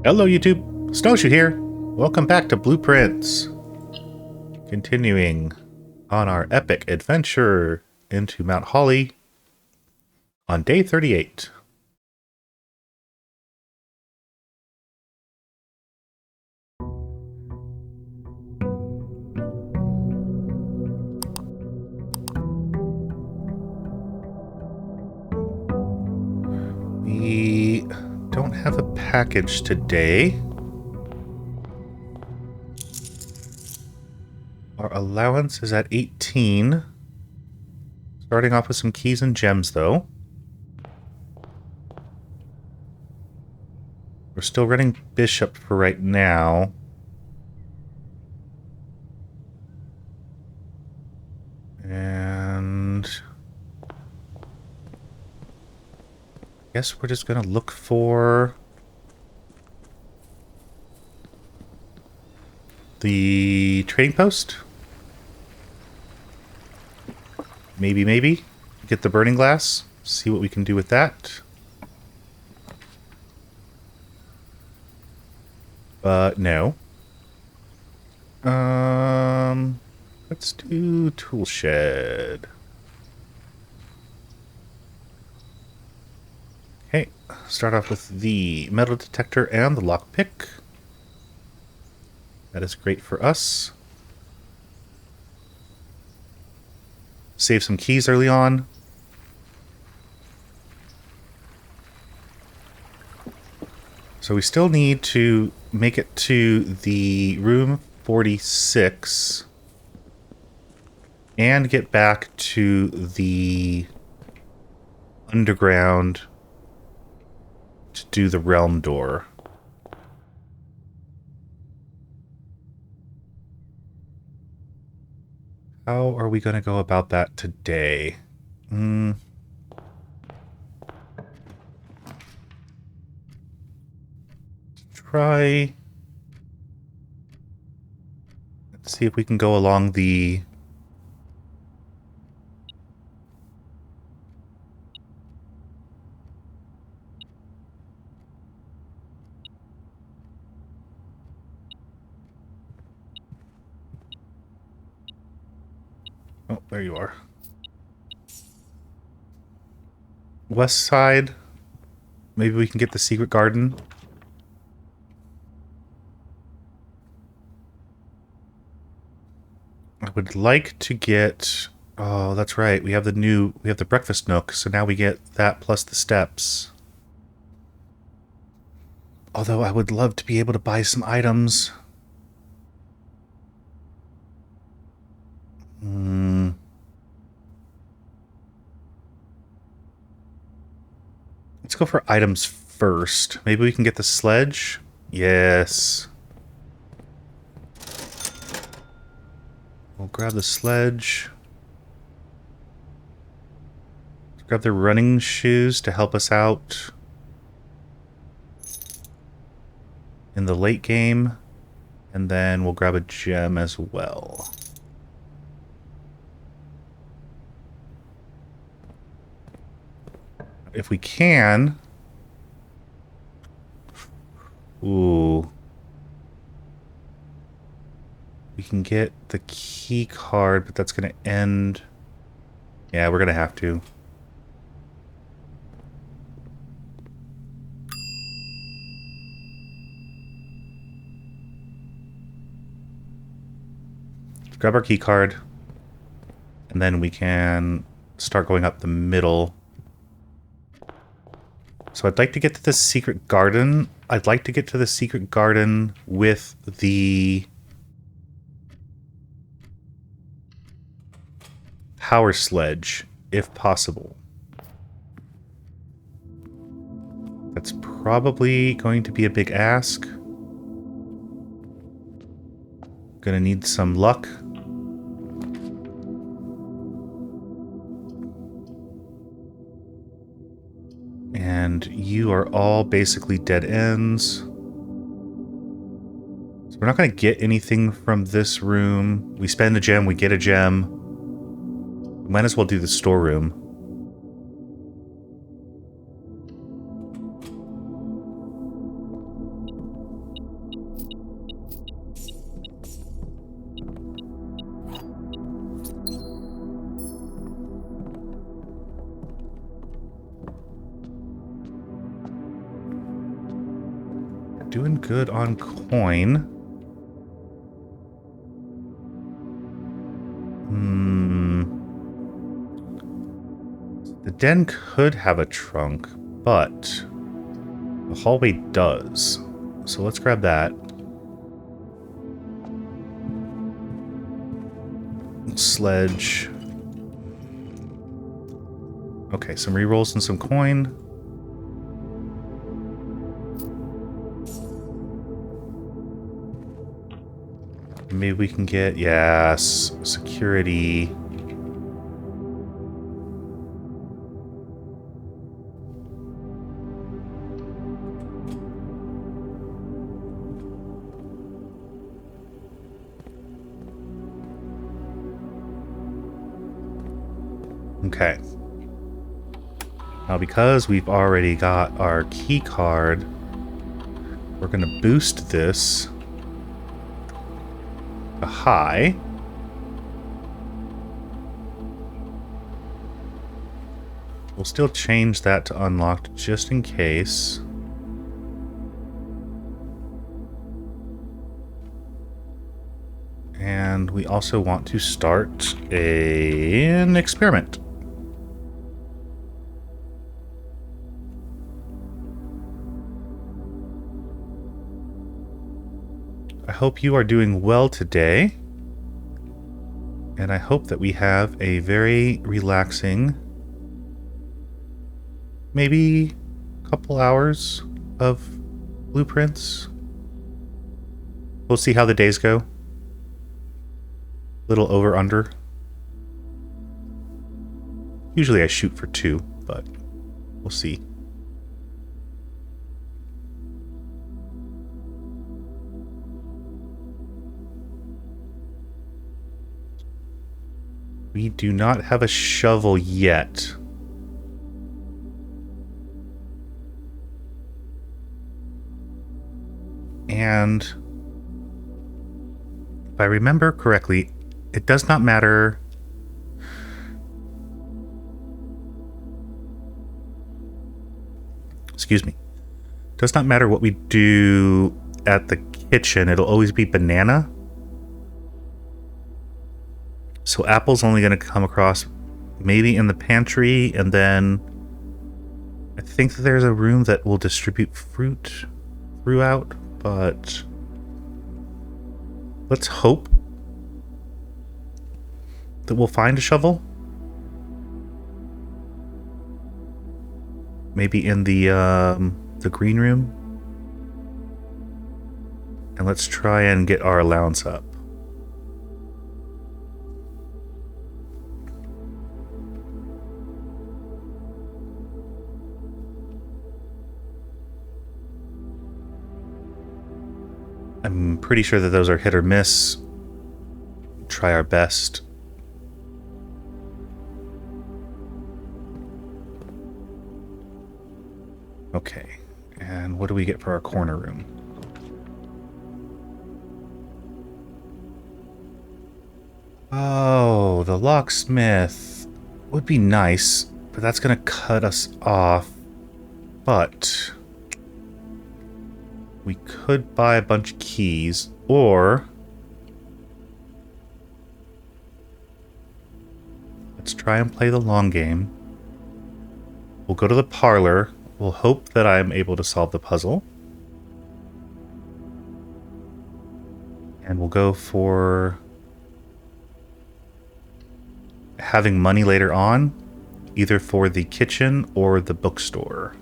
Hello YouTube, Snowshoe here. Welcome back to BluePrince. Continuing on our epic adventure into Mount Holly on day 38. We don't have a package today. Our allowance is at 18. Starting off with some keys and gems, though. We're still running Bishop for right now. And I guess we're just going to look for the trading post. Maybe. Get the burning glass. See what we can do with that. But no. Let's do tool shed. Okay, start off with the metal detector and the lockpick. That is great for us. Save some keys early on. So we still need to make it to the room 46 and get back to the underground to do the realm door. How are we going to go about that today? Try. Let's see if we can go along the... Oh, there you are. West side. Maybe we can get the secret garden. I would like to get... Oh, that's right. We have the breakfast nook, so now we get that plus the steps. Although I would love to be able to buy some items. Let's go for items first. Maybe we can get the sledge? Yes. We'll grab the sledge. Let's grab the running shoes to help us out in the late game. And then we'll grab a gem as well. If we can... Ooh. We can get the key card, but that's going to end... Yeah, we're going to have to. Let's grab our key card. And then we can start going up the middle. So I'd like to get to the secret garden. I'd like to get to the secret garden with the power sledge, if possible. That's probably going to be a big ask. Gonna need some luck. And you are all basically dead ends. So we're not going to get anything from this room. We spend a gem, we get a gem. We might as well do the storeroom. doing good on coin. The den could have a trunk, but the hallway does. So let's grab that. Sledge. Okay, some rerolls and some coin. Maybe we can get, yes, security. Okay. Now, because we've already got our key card, we're going to boost this to high. We'll still change that to unlocked just in case. And we also want to start an experiment. I hope you are doing well today. And I hope that we have a very relaxing, maybe a couple hours of BluePrince. We'll see how the days go. Little over under. Usually I shoot for 2, but we'll see. We do not have a shovel yet. And if I remember correctly, it does not matter. Excuse me. It does not matter what we do at the kitchen. It'll always be banana. So apple's only going to come across maybe in the pantry, and then I think that there's a room that will distribute fruit throughout, but let's hope that we'll find a shovel. Maybe in the green room. And let's try and get our allowance up. I'm pretty sure that those are hit or miss. Try our best. Okay, and what do we get for our corner room? Oh, the locksmith would be nice, but that's gonna cut us off. But we could buy a bunch of keys, or let's try and play the long game. We'll go to the parlor. We'll hope that I'm able to solve the puzzle. And we'll go for having money later on, either for the kitchen or the bookstore.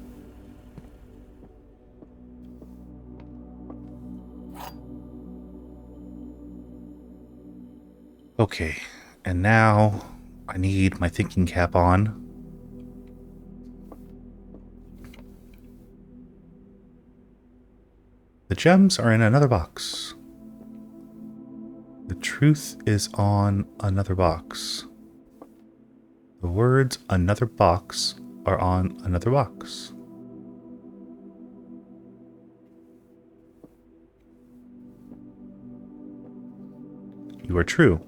Okay, and now I need my thinking cap on. The gems are in another box. The truth is on another box. The words "another box" are on another box. You are true.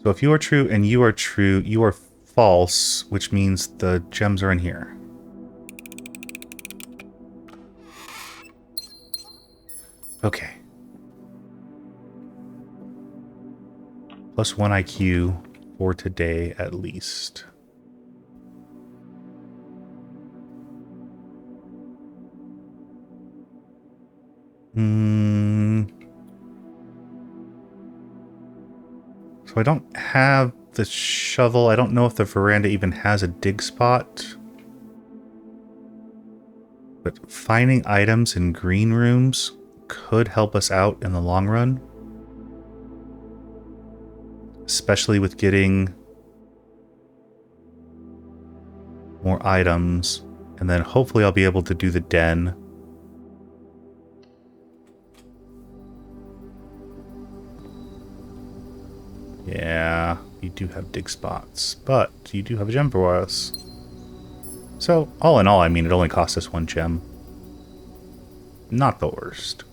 So if you are true and you are true, you are false, which means the gems are in here. Okay. Plus 1 IQ for today at least. So I don't have the shovel. I don't know if the veranda even has a dig spot. But finding items in green rooms could help us out in the long run. Especially with getting more items. And then hopefully I'll be able to do the den. Yeah, you do have dig spots, but you do have a gem for us. So, all in all, I mean, it only cost us 1 gem. Not the worst.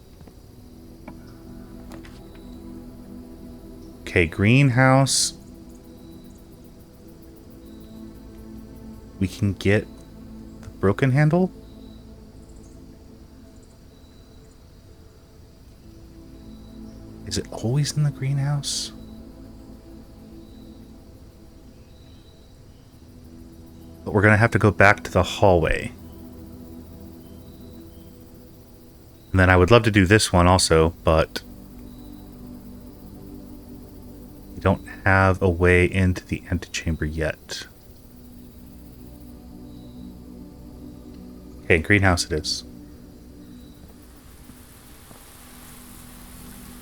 Okay, greenhouse. We can get the broken handle. Is it always in the greenhouse? But we're going to have to go back to the hallway. And then I would love to do this one also, but we don't have a way into the antechamber yet. Okay, greenhouse it is.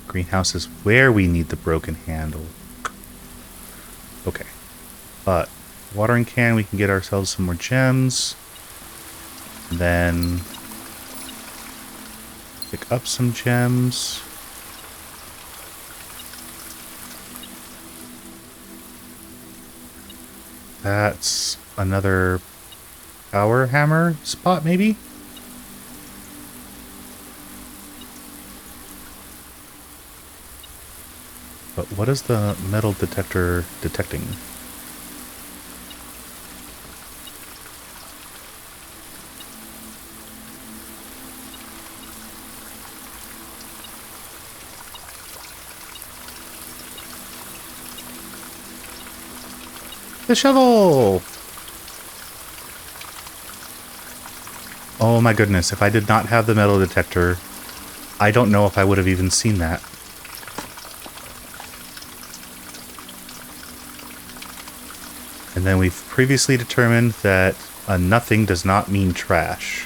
Greenhouse is where we need the broken handle. Okay, but watering can, we can get ourselves some more gems. And then pick up some gems. That's another power hammer spot, maybe? But what is the metal detector detecting? The shovel! Oh my goodness, if I did not have the metal detector, I don't know if I would have even seen that. And then we've previously determined that a nothing does not mean trash.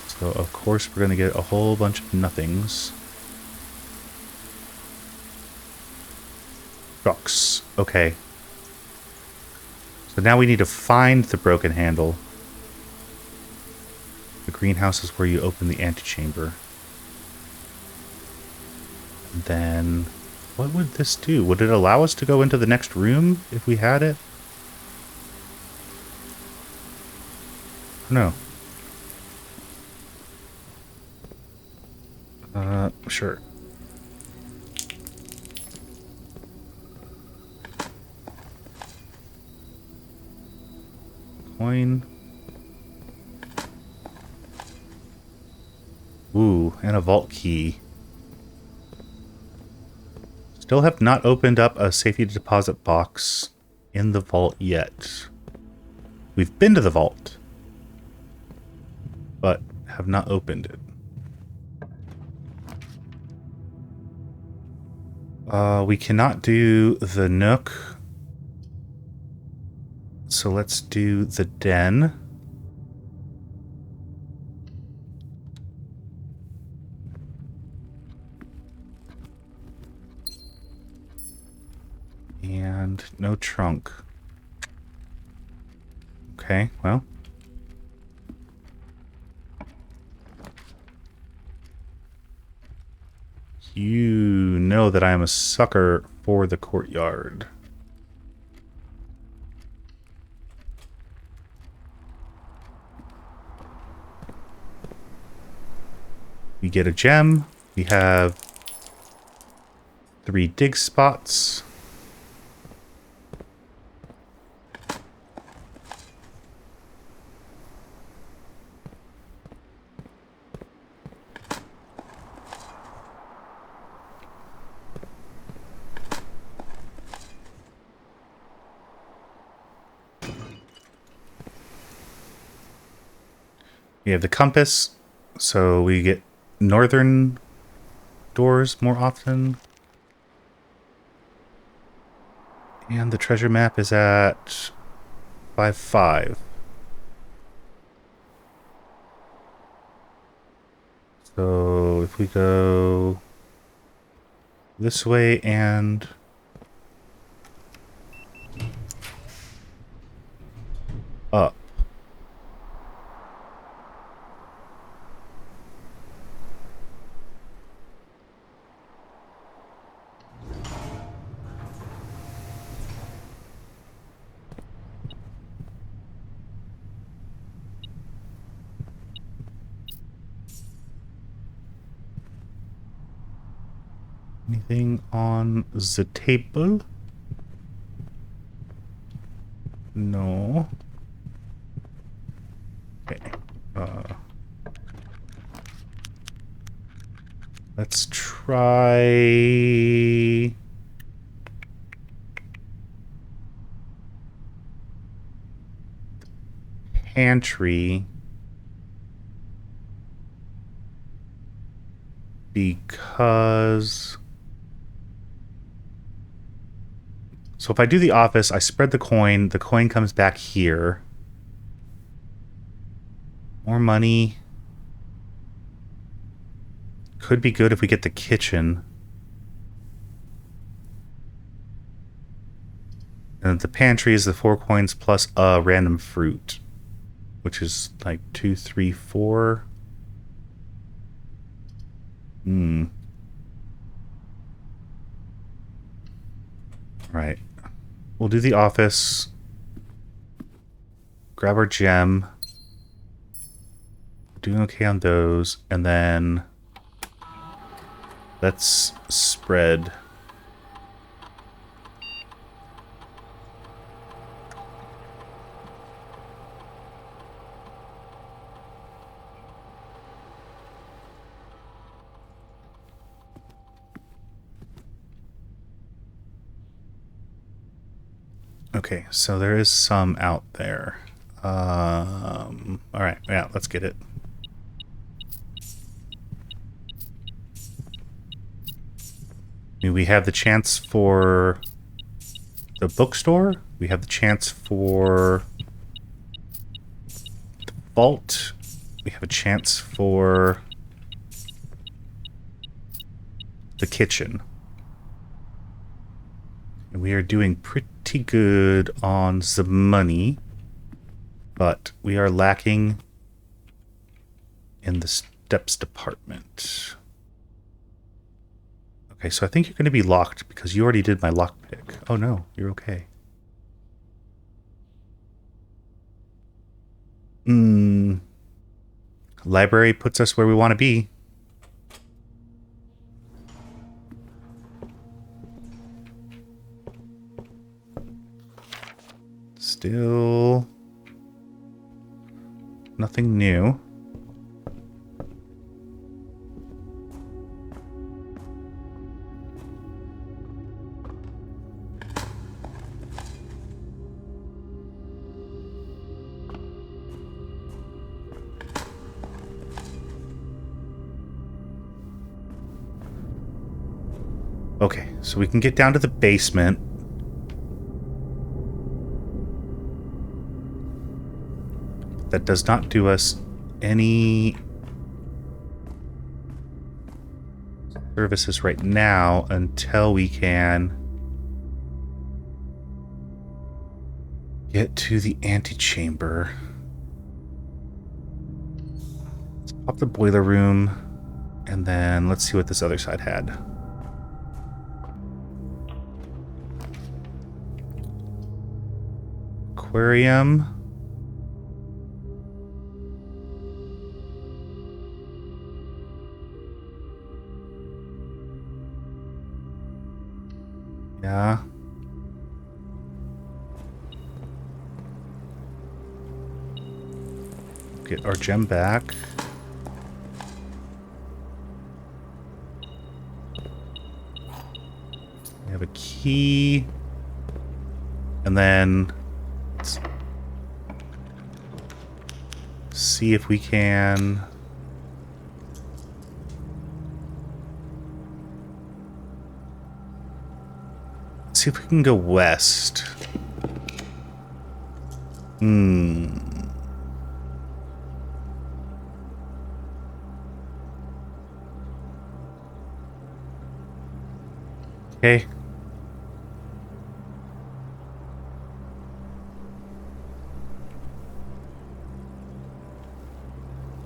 So of course we're going to get a whole bunch of nothings. Rocks. Okay. So now we need to find the broken handle. The greenhouse is where you open the antechamber. And then what would this do? Would it allow us to go into the next room if we had it? No. Sure. Coin. Ooh, and a vault key. Still have not opened up a safety deposit box in the vault yet. We've been to the vault, but have not opened it. We cannot do the nook. So let's do the den. And no trunk. Okay, well. You know that I am a sucker for the courtyard. We get a gem. We have 3 dig spots. We have the compass, so we get northern doors more often. And the treasure map is at 5-5. So if we go this way and up. Anything on the table? No. Okay. Let's try... pantry. Because... so if I do the office, I spread the coin comes back here. More money. Could be good if we get the kitchen. And the pantry is the 4 coins plus a random fruit. Which is like 2, 3, 4. Right. We'll do the office. Grab our gem. Doing okay on those. And then let's spread. Okay, so there is some out there. Alright, yeah, let's get it. We have the chance for the bookstore. We have the chance for the vault. We have a chance for the kitchen. And we are doing pretty good on the money, but we are lacking in the steps department. Okay, so I think you're going to be locked because you already did my lockpick. Oh no, you're okay. Library puts us where we want to be. Still nothing new. Okay, so we can get down to the basement. That does not do us any services right now until we can get to the antechamber. Let's pop the boiler room, and then let's see what this other side had. Aquarium. Yeah. Get our gem back. We have a key. And then let's see if we can... see if we can go west. Okay.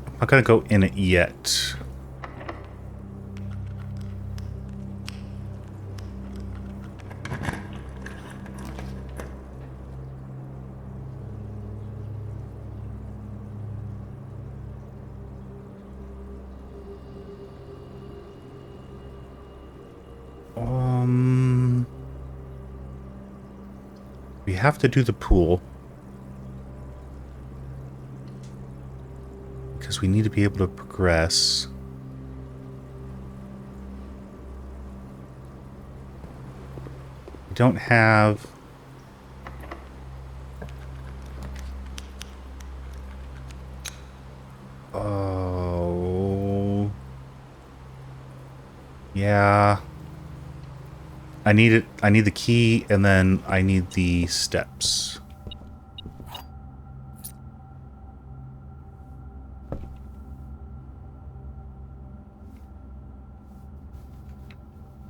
I'm not gonna go in it yet. We have to do the pool. Because we need to be able to progress. We don't have... Oh... Yeah... I need it. I need the key, and then I need the steps.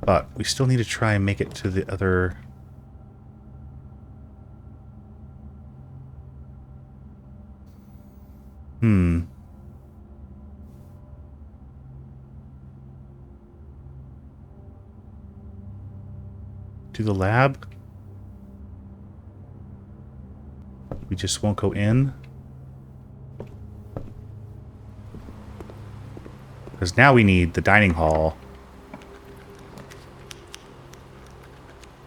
But we still need to try and make it to the other... To the lab? We just won't go in? Because now we need the dining hall.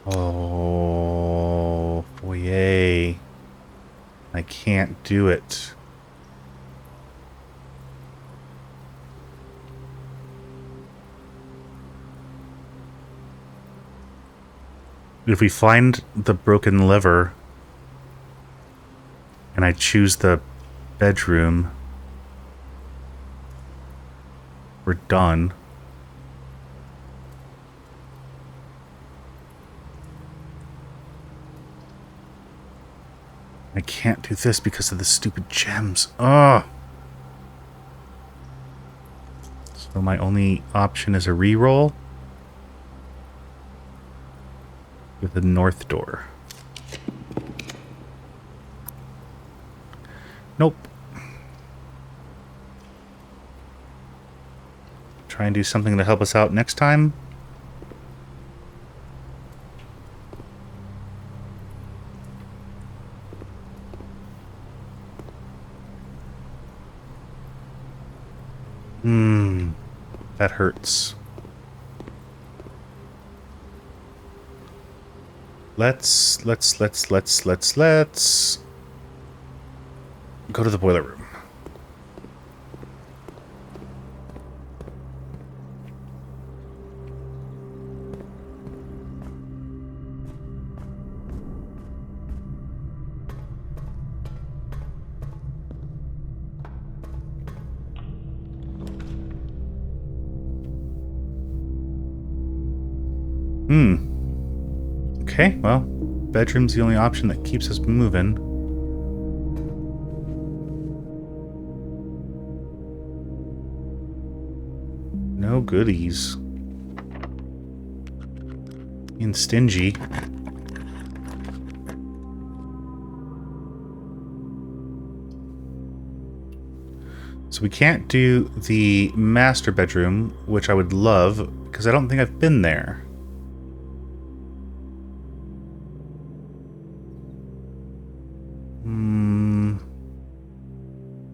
Oh, yay. I can't do it. If we find the broken lever and I choose the bedroom, we're done. I can't do this because of the stupid gems. Ugh. So my only option is a reroll. With the north door. Nope. Try and do something to help us out next time. That hurts. Let's go to the boiler room. Okay, well, bedroom's the only option that keeps us moving. No goodies. Being stingy. So we can't do the master bedroom, which I would love, because I don't think I've been there.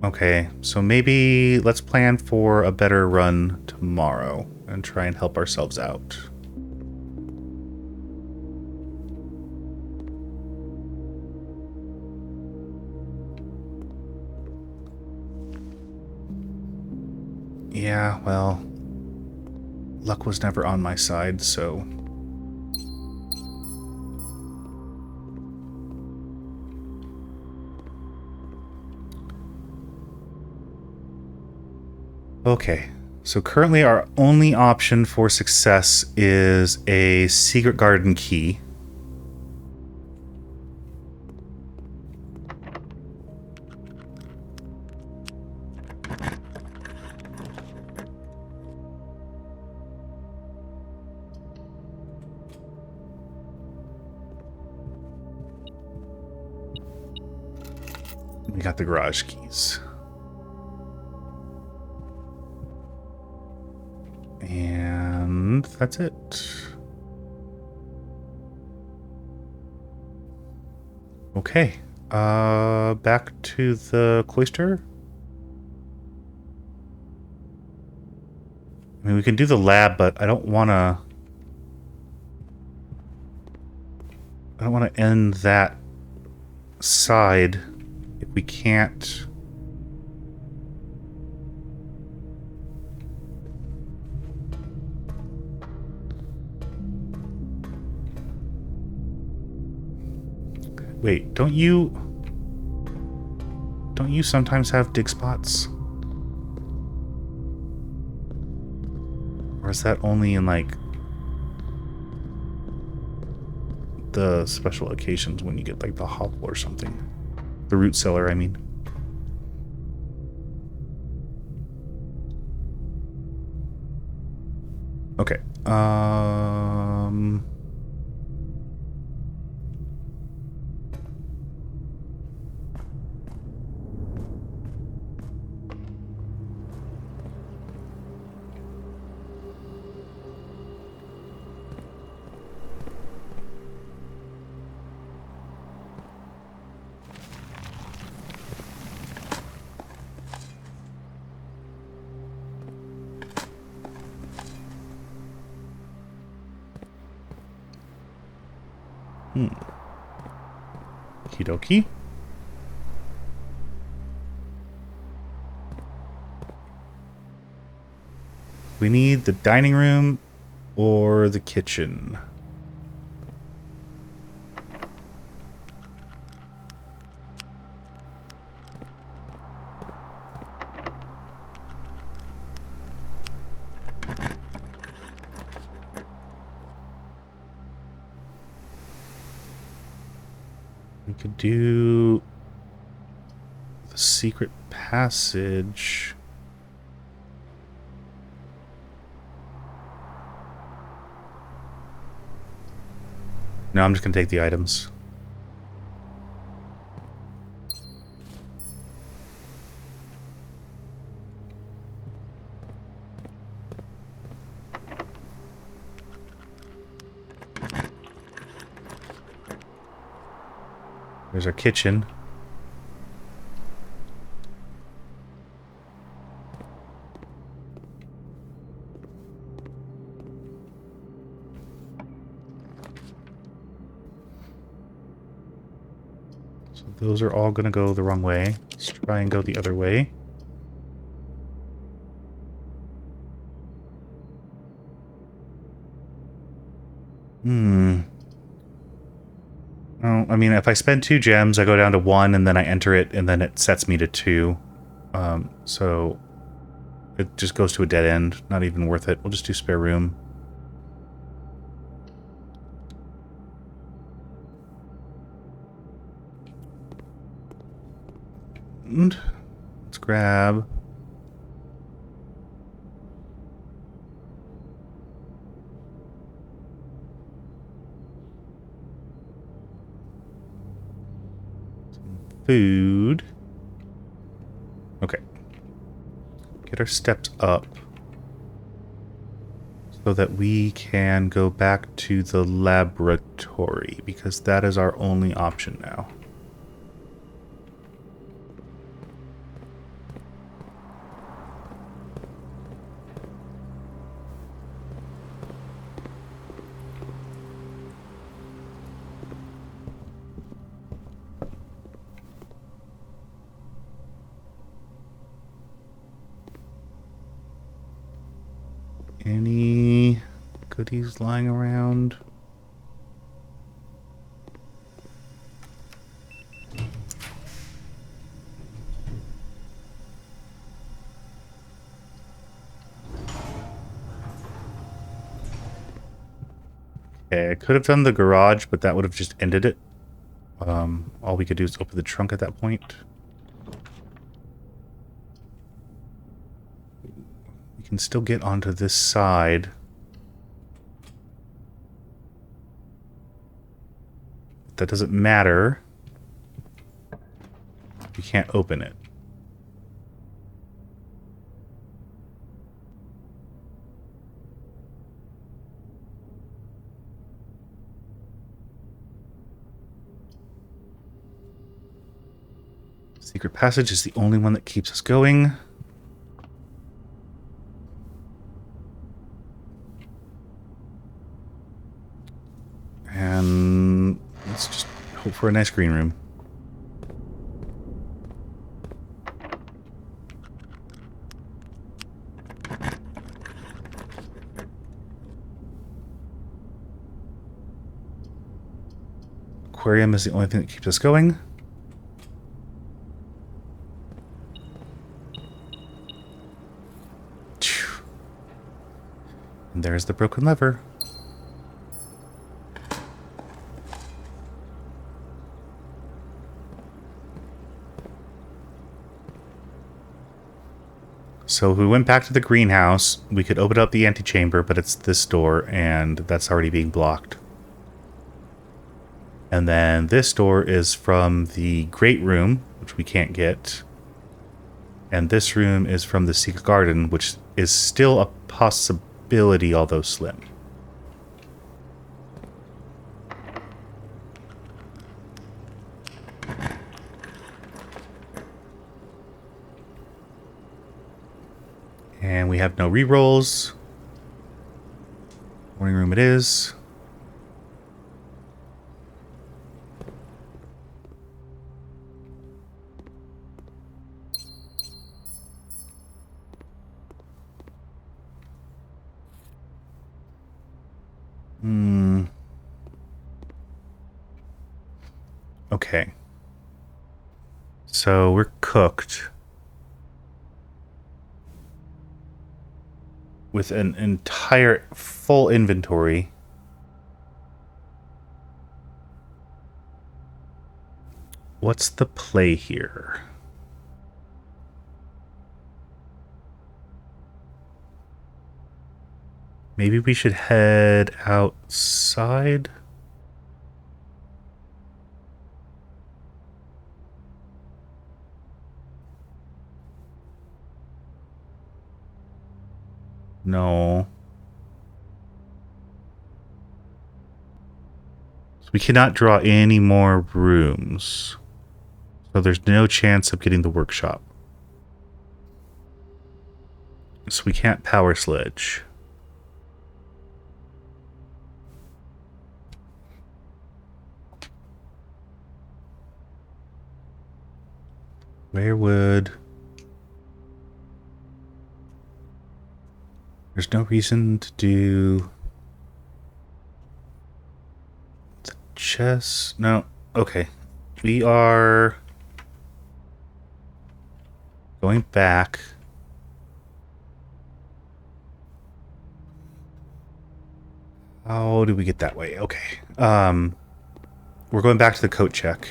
Okay, so maybe let's plan for a better run tomorrow and try and help ourselves out. Yeah, well, luck was never on my side, so... Okay, so currently our only option for success is a secret garden key. We got the garage keys. And that's it. Okay. Back to the cloister. I mean, we can do the lab, but I don't want to end that side if we can't. Wait, don't you sometimes have dig spots? Or is that only in, like, the special occasions when you get, like, the hobble or something? The root cellar, I mean. Okay. Okie dokie. We need the dining room or the kitchen. We could do the secret passage. No, I'm just going to take the items. There's our kitchen. So those are all going to go the wrong way. Let's try and go the other way. Oh, I mean, if I spend 2 gems, I go down to 1, and then I enter it, and then it sets me to 2. So it just goes to a dead end. Not even worth it. We'll just do spare room. And let's grab... food. Okay. Get our steps up so that we can go back to the laboratory, because that is our only option now. Any goodies lying around? Okay, I could have done the garage, but that would have just ended it. All we could do is open the trunk at that point. We can still get onto this side. That doesn't matter. We can't open it. Secret passage is the only one that keeps us going. And let's just hope for a nice green room. Aquarium is the only thing that keeps us going. And there's the broken lever. So if we went back to the greenhouse, we could open up the antechamber, but it's this door, and that's already being blocked. And then this door is from the great room, which we can't get. And this room is from the secret garden, which is still a possibility, although slim. And we have no rerolls. Morning room it is. Okay. So we're cooked. With an entire full inventory. What's the play here? Maybe we should head outside? No. So we cannot draw any more rooms. So there's no chance of getting the workshop. So we can't power sledge. Where would... There's no reason to do... the chest... No. Okay. We are... going back. How do we get that way? Okay. We're going back to the coat check.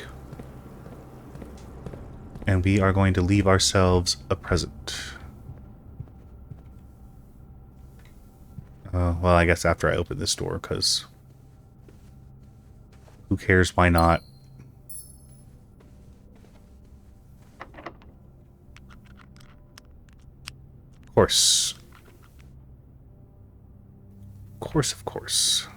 And we are going to leave ourselves a present. Well, I guess after I open this door, because... who cares? Why not? Of course. Of course.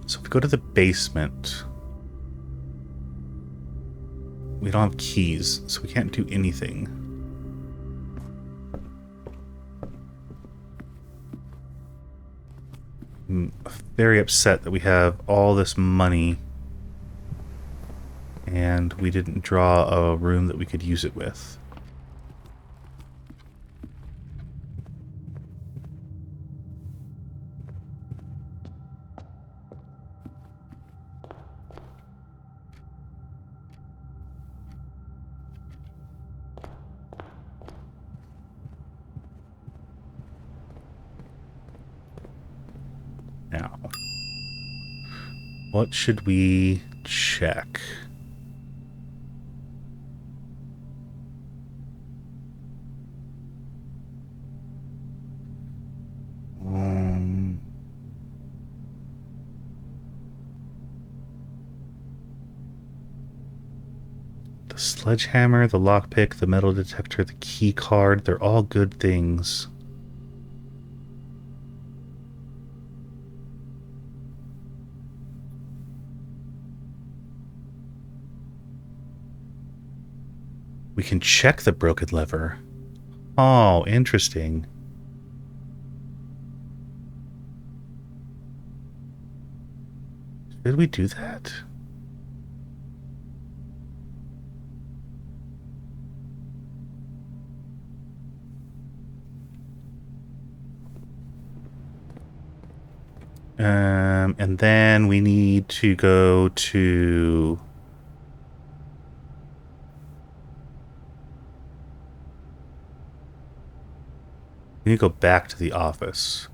So if we go to the basement, we don't have keys, so we can't do anything. I'm very upset that we have all this money and we didn't draw a room that we could use it with. Now, what should we check? The sledgehammer, the lockpick, the metal detector, the key card, they're all good things. We can check the broken lever. Oh, interesting. Did we do that? And then we need to go to... We need to go back to the office.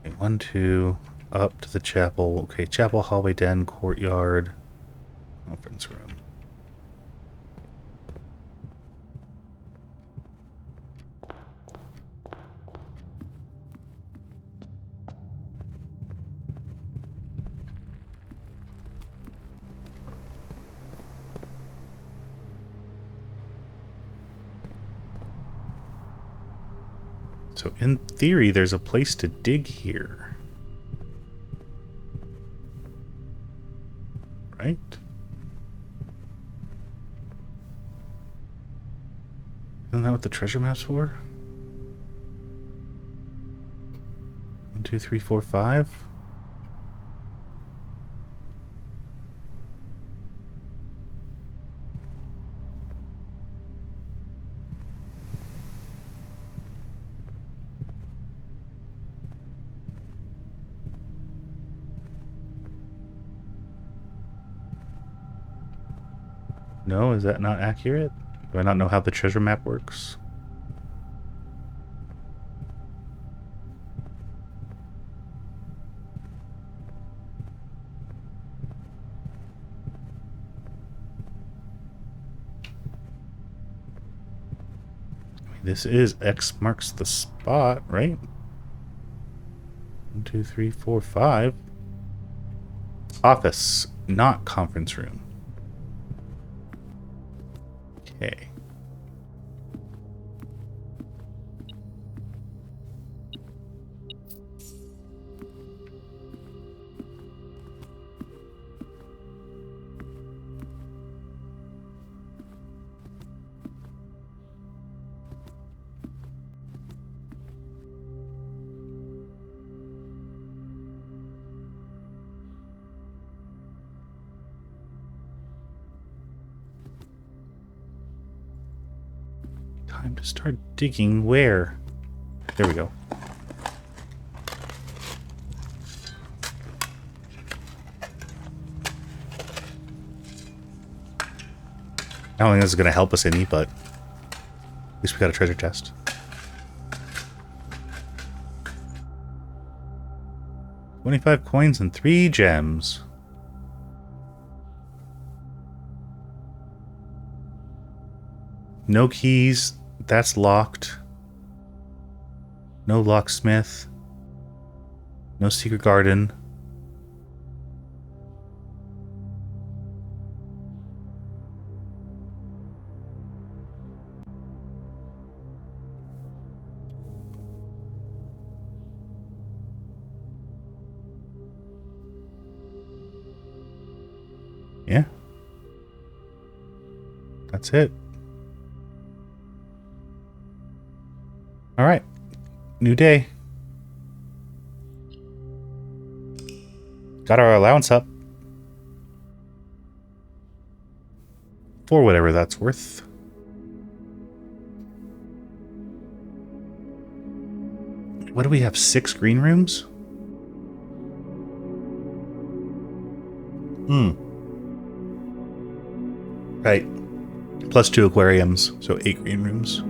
Okay, 1, 2, up to the chapel. Okay, chapel, hallway, den, courtyard, conference room. So in theory, there's a place to dig here. Right? Isn't that what the treasure map's for? 1, 2, 3, 4, 5? No, is that not accurate? Do I not know how the treasure map works? This is X marks the spot, right? 1, 2, 3, 4, 5. Office, not conference room. Okay. Time to start digging. Where? There we go. I don't think this is going to help us any, but at least we got a treasure chest. $25 coins and 3 gems. No keys. That's locked. No locksmith. No secret garden. Yeah. That's it. All right. New day. Got our allowance up. For whatever that's worth. What do we have? 6 green rooms? Right. Plus 2 aquariums, so 8 green rooms.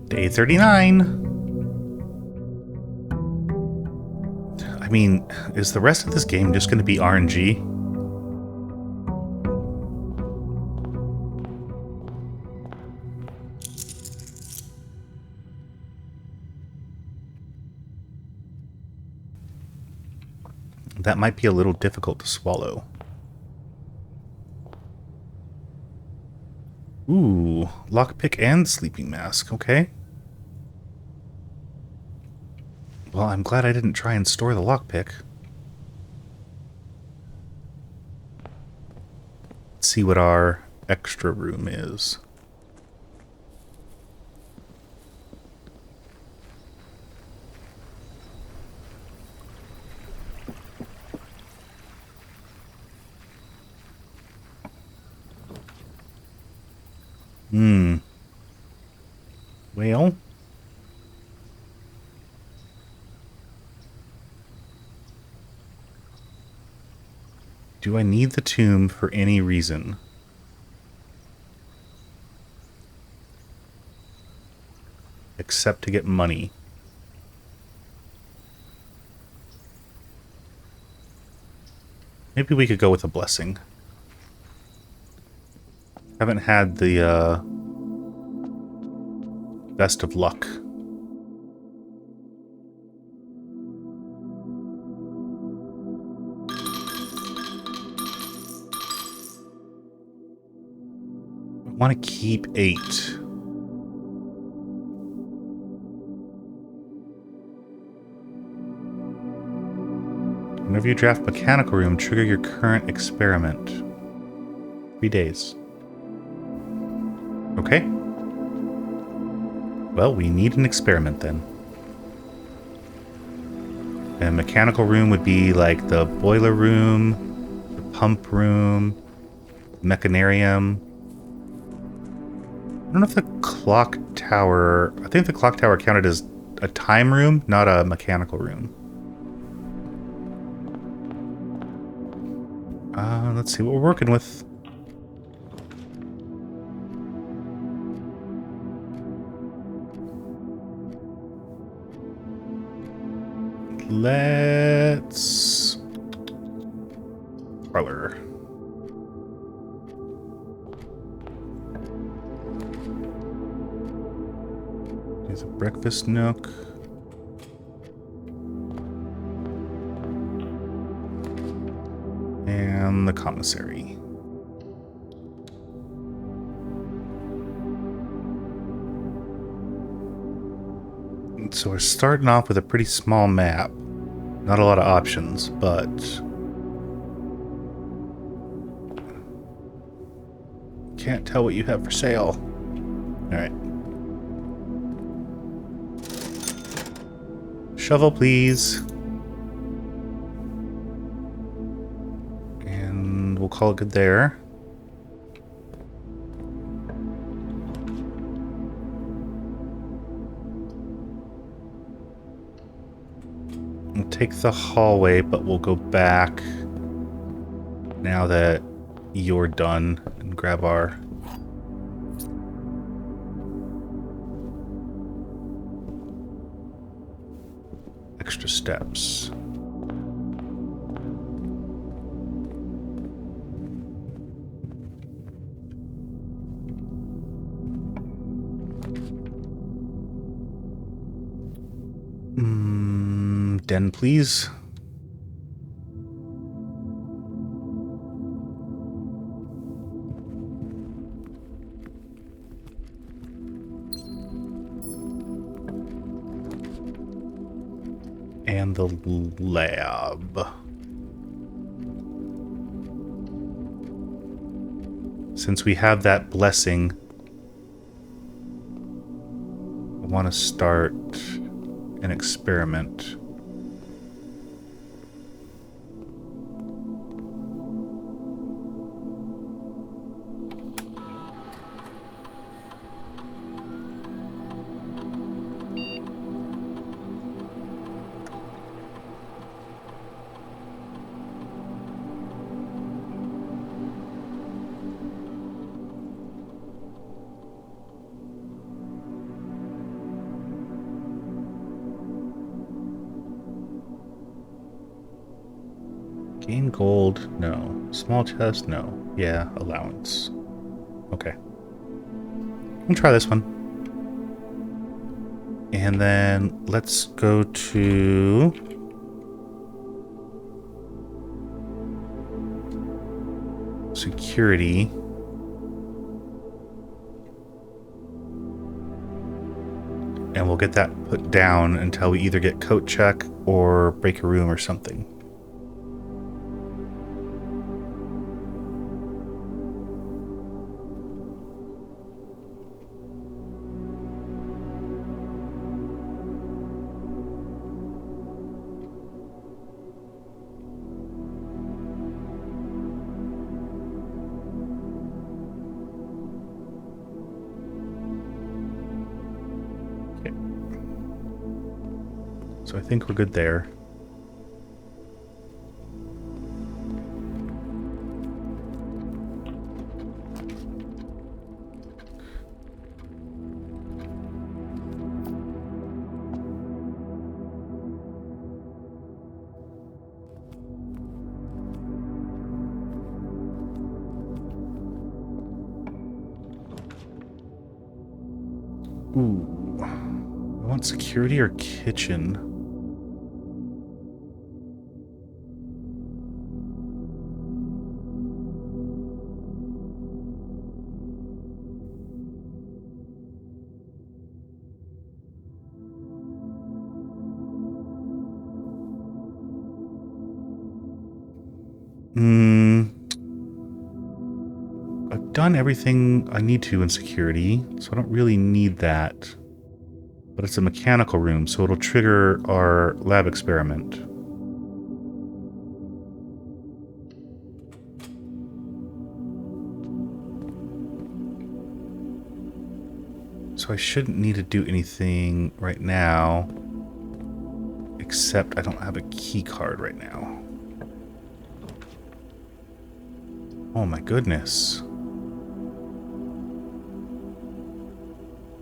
Day 39. I mean, is the rest of this game just going to be RNG? That might be a little difficult to swallow. Ooh, lockpick and sleeping mask, okay. Well, I'm glad I didn't try and store the lockpick. Let's see what our extra room is. Well, do I need the tomb for any reason? Except to get money. Maybe we could go with a blessing. Haven't had the best of luck. I want to keep 8. Whenever you draft mechanical room, trigger your current experiment. 3 days. Okay. Well, we need an experiment then. And mechanical room would be like the boiler room, the pump room, mechanarium. I don't know if the clock tower... I think the clock tower counted as a time room, not a mechanical room. Let's see what we're working with. Let's... Parlor. There's a breakfast nook. And the commissary. So we're starting off with a pretty small map. Not a lot of options, but... Can't tell what you have for sale. Alright. Shovel, please. And we'll call it good there. We'll take the hallway, but we'll go back now that you're done and grab our extra steps. Den, please. And the lab. Since we have that blessing, I want to start an experiment. Gain gold? No. Small chest? No. Yeah, allowance. Okay. We'll try this one. And then let's go to security. And we'll get that put down until we either get coat check or break a room or something. So I think we're good there. Ooh. I want security or kitchen. I've done everything I need to in security, so I don't really need that. But it's a mechanical room, so it'll trigger our lab experiment. So I shouldn't need to do anything right now, except I don't have a key card right now. Oh my goodness.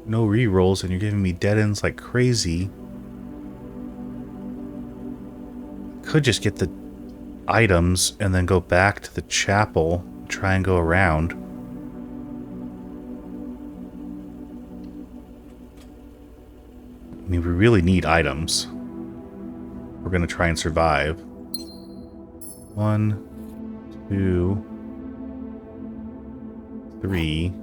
No re-rolls and you're giving me dead ends like crazy. Could just get the items and then go back to the chapel, try and go around. I mean, we really need items. We're gonna try and survive. 1, 2, 3.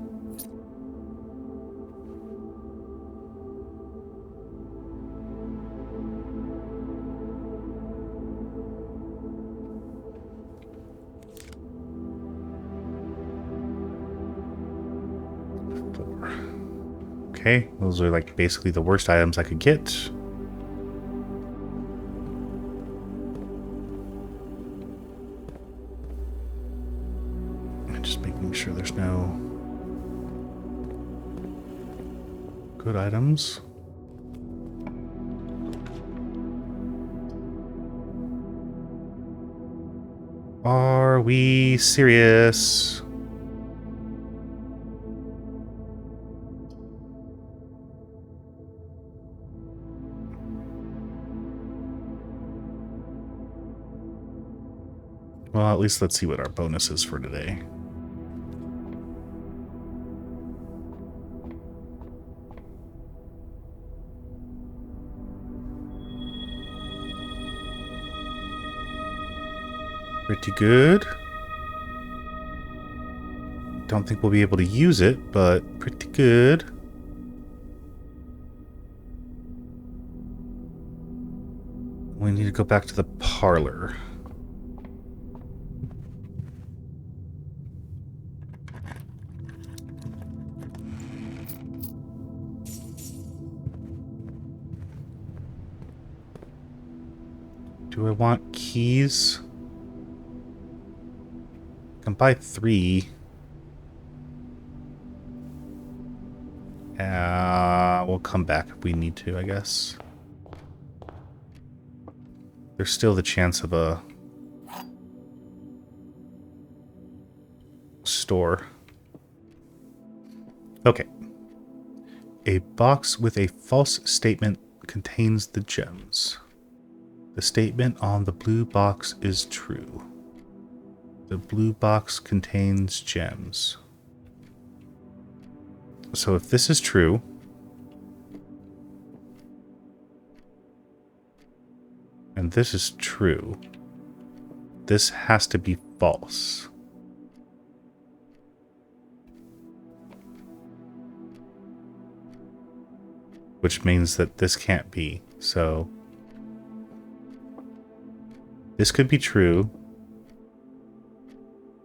Okay, those are like basically the worst items I could get. And just making sure there's no good items. Are we serious? Well, at least let's see what our bonus is for today. Pretty good. Don't think we'll be able to use it, but pretty good. We we need to go back to the parlor. Do I want keys? I can buy 3. We'll come back if we need to, I guess. There's still the chance of a store. Okay. A box with a false statement contains the gems. The statement on the blue box is true. The blue box contains gems. So if this is true, and this is true, this has to be false. Which means that this can't be. So this could be true.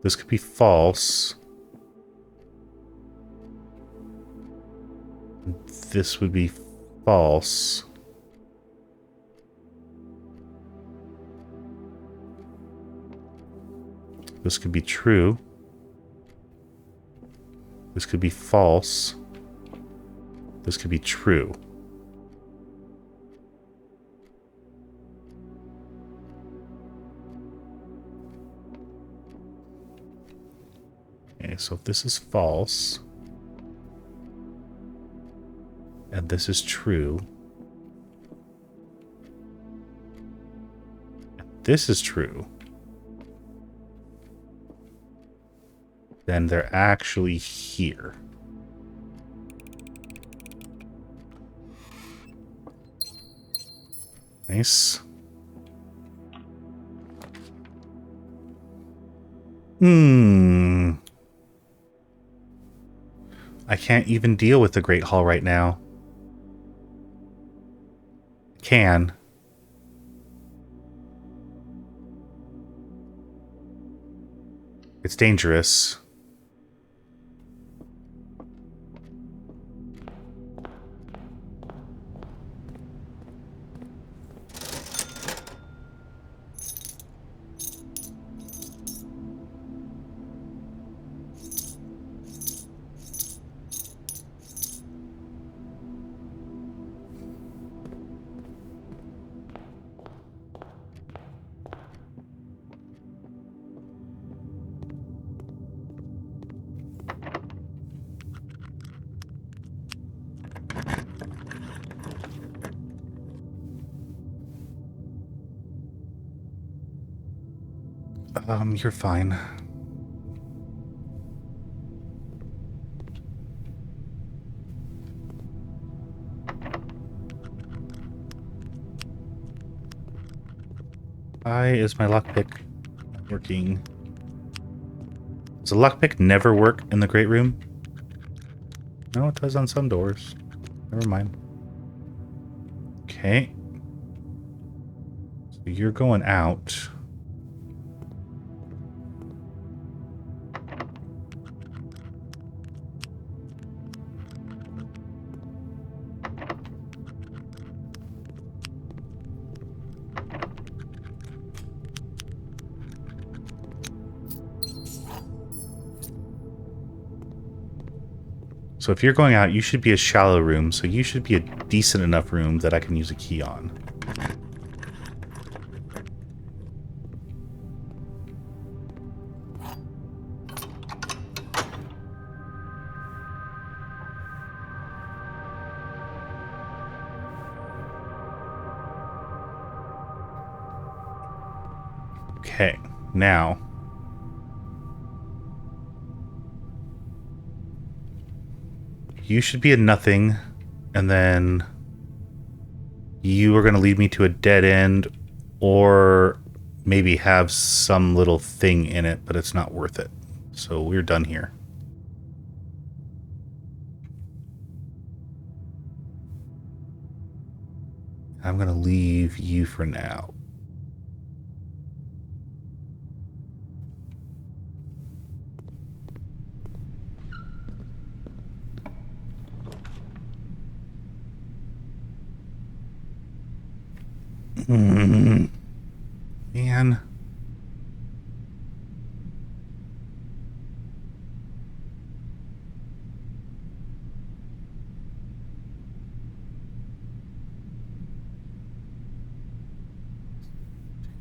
This could be false. This would be false. This could be true. This could be false. This could be true. Okay, so if this is false, and this is true, and this is true, then they're actually here. Nice. I can't even deal with the Great Hall right now. Can. It's dangerous. You're fine. Why is my lockpick working? Does the lockpick never work in the Great Room? No, it does on some doors. Never mind. Okay. So you're going out. So if you're going out, you should be a shallow room, so you should be a decent enough room that I can use a key on. Okay, now you should be a nothing, and then you are going to lead me to a dead end, or maybe have some little thing in it, but it's not worth it. So we're done here. I'm going to leave you for now. Man.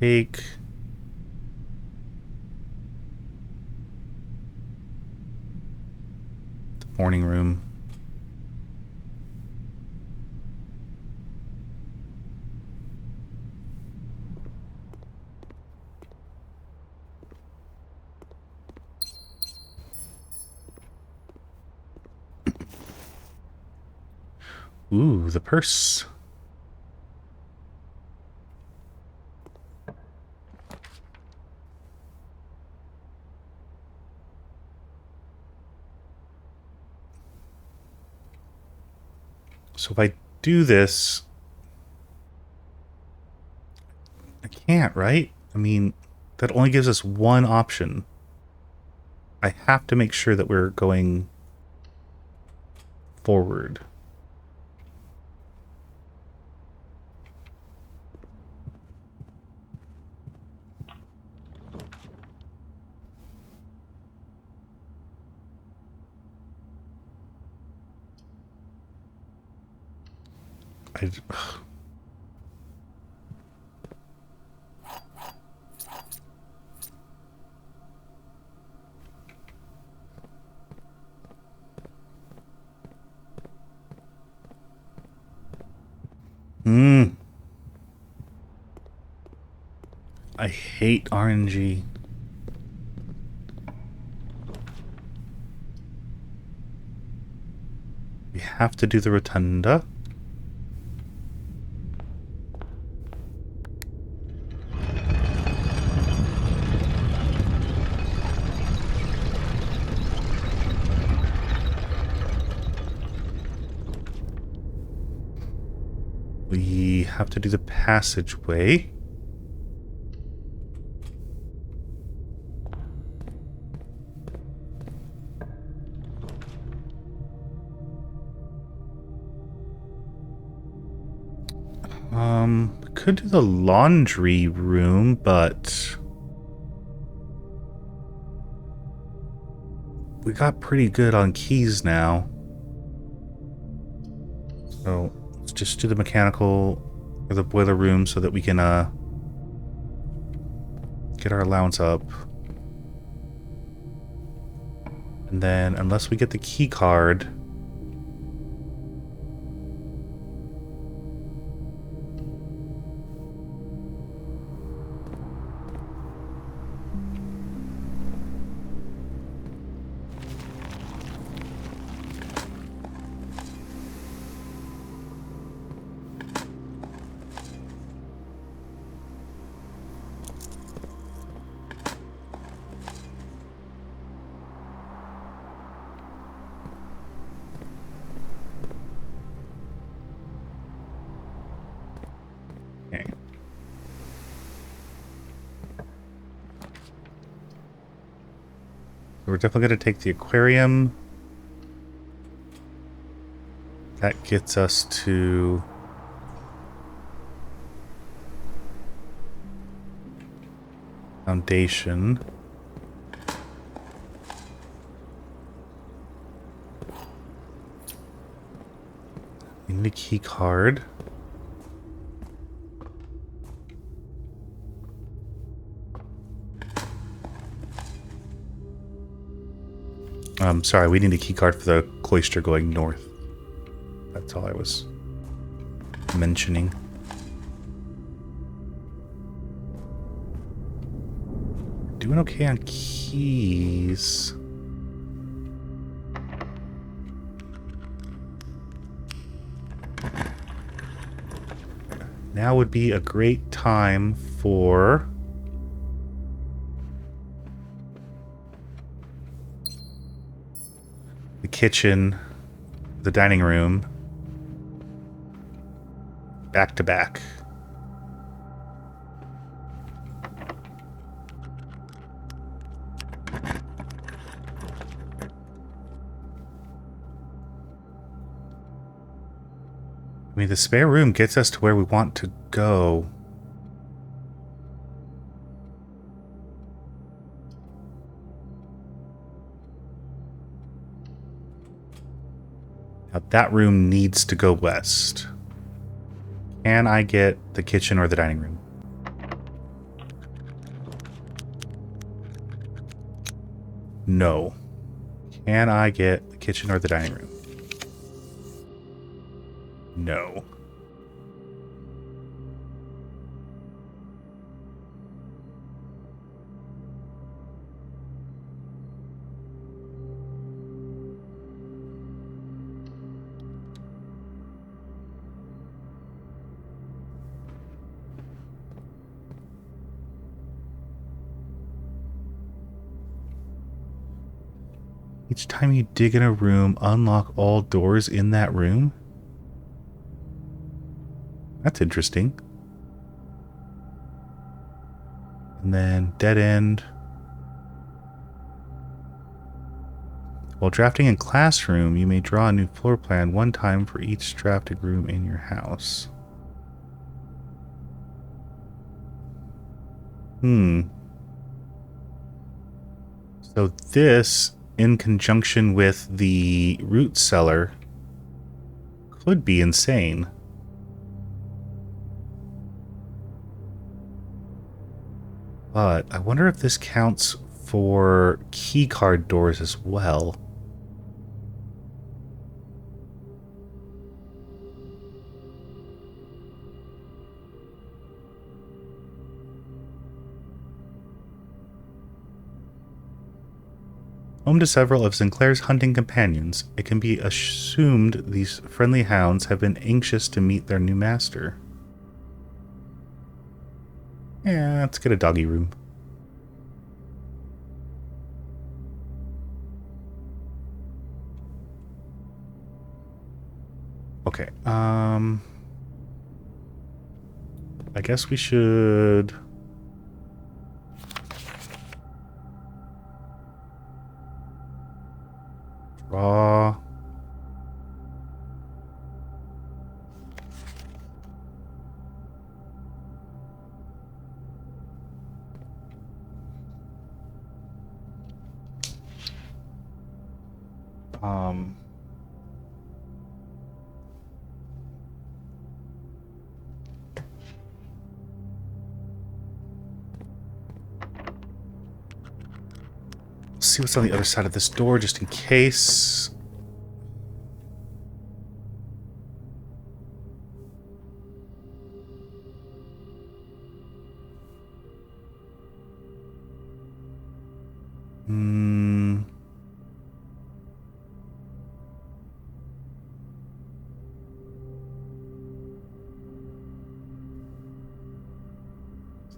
Take the morning room. Ooh, the purse. So if I do this, I can't, right? I mean, that only gives us one option. I have to make sure that we're going forward. I, I hate RNG. We have to do the rotunda. We have to do the passageway. We could do the laundry room, but we got pretty good on keys now. So let's just do the mechanical or the boiler room so that we can get our allowance up. And then unless we get the key card, okay. We're definitely going to take the aquarium. That gets us to foundation. We need a key card. Sorry, we need a key card for the cloister going north. That's all I was mentioning. Doing okay on keys. Now would be a great time for the kitchen, the dining room, back to back. I mean, the spare room gets us to where we want to go. Now that room needs to go west. Can I get the kitchen or the dining room? No. Can I get the kitchen or the dining room? No. Each time you dig in a room, unlock all doors in that room? That's interesting. And then dead end. While drafting in classroom, you may draw a new floor plan one time for each drafted room in your house. So this, in conjunction with the root cellar, could be insane. But I wonder if this counts for keycard doors as well. Home to several of Sinclair's hunting companions, it can be assumed these friendly hounds have been anxious to meet their new master. Yeah, let's get a doggy room. Okay, I guess we should... draw... see what's on the other side of this door, just in case.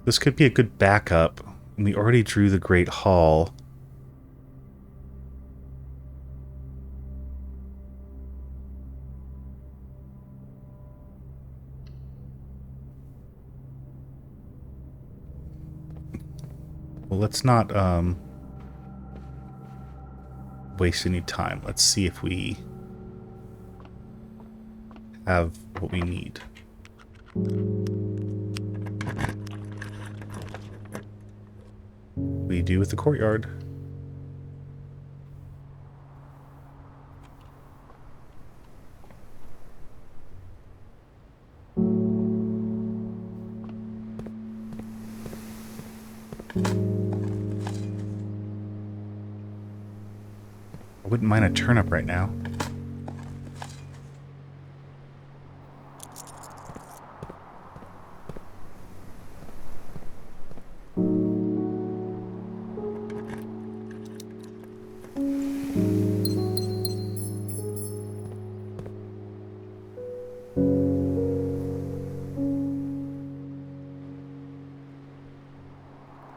This could be a good backup. We already drew the Great Hall. Well, let's not waste any time. Let's see if we have what we need. We do with the courtyard. I wouldn't mind a turnip right now.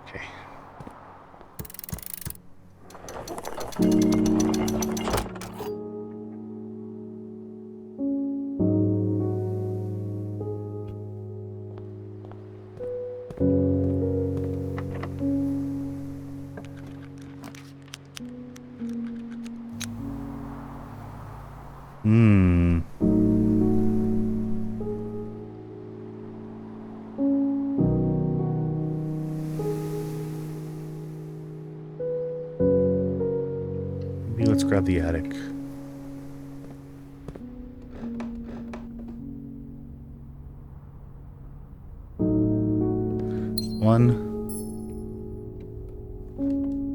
Okay. Maybe let's grab the attic. 1,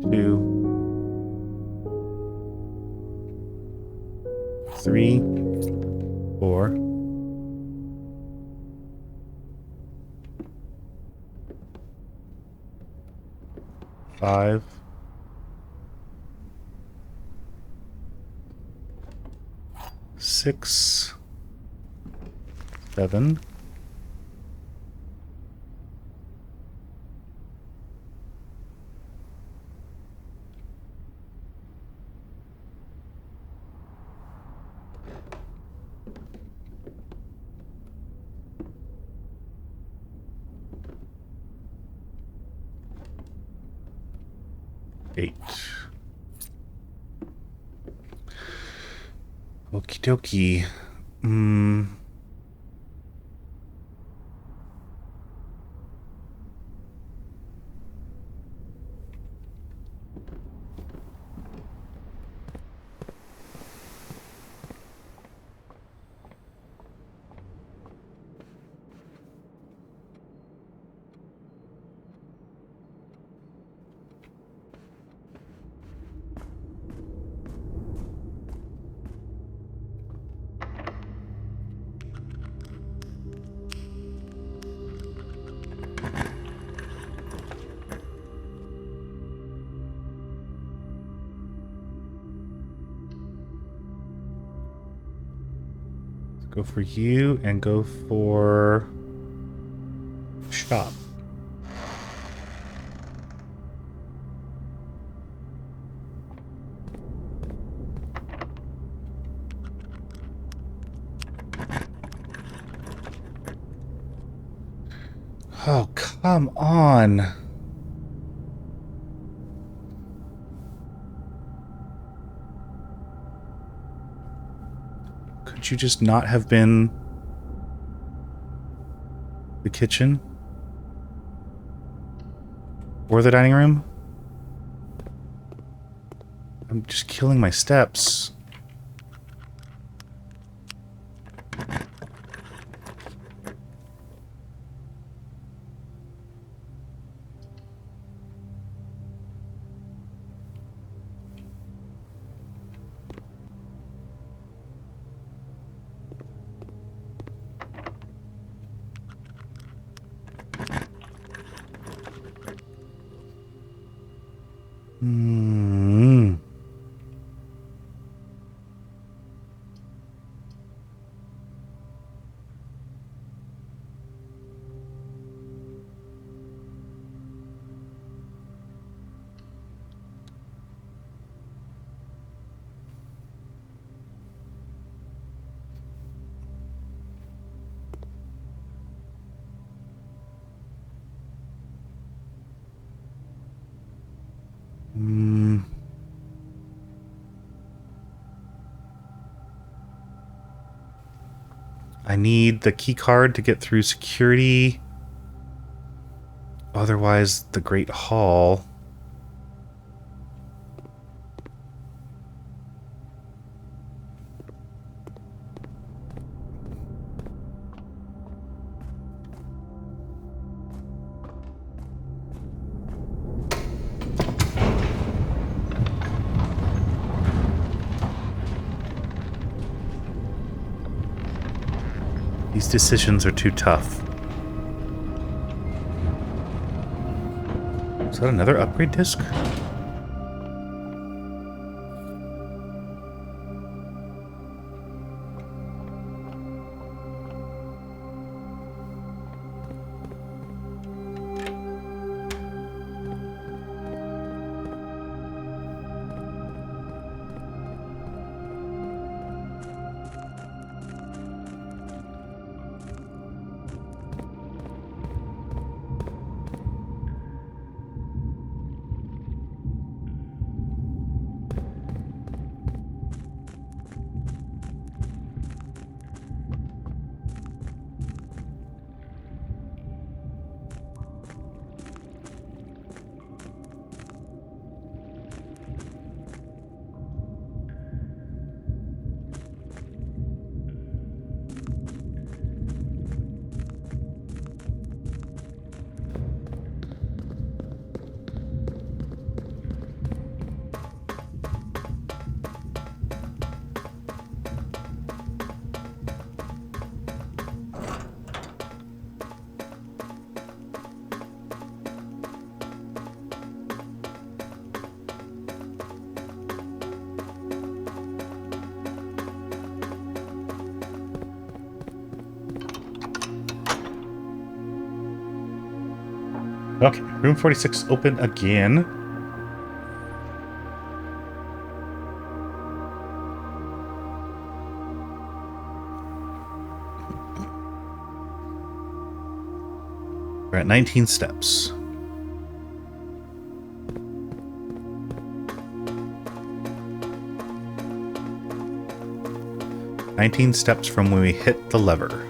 2, 3, 4, 5, 6, 7, 8. Okie dokie. Go for you and go for shop. Oh, come on. Could you just not have been the kitchen? Or the dining room? I'm just killing my steps. I need the key card to get through security. Otherwise, the Great Hall. These decisions are too tough. Is that another upgrade disc? Okay, room 46 open again. We're at 19 steps. "19 steps from when we hit the lever."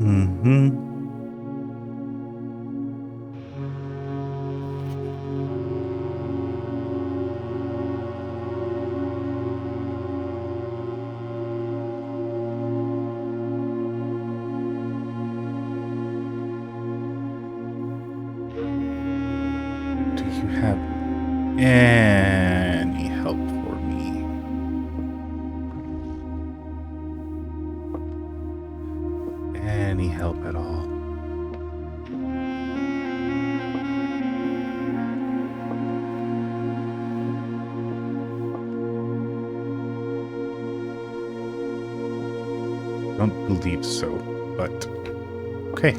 Mm-hmm. Do you have any help for me? Any help at all? Don't believe so, but okay.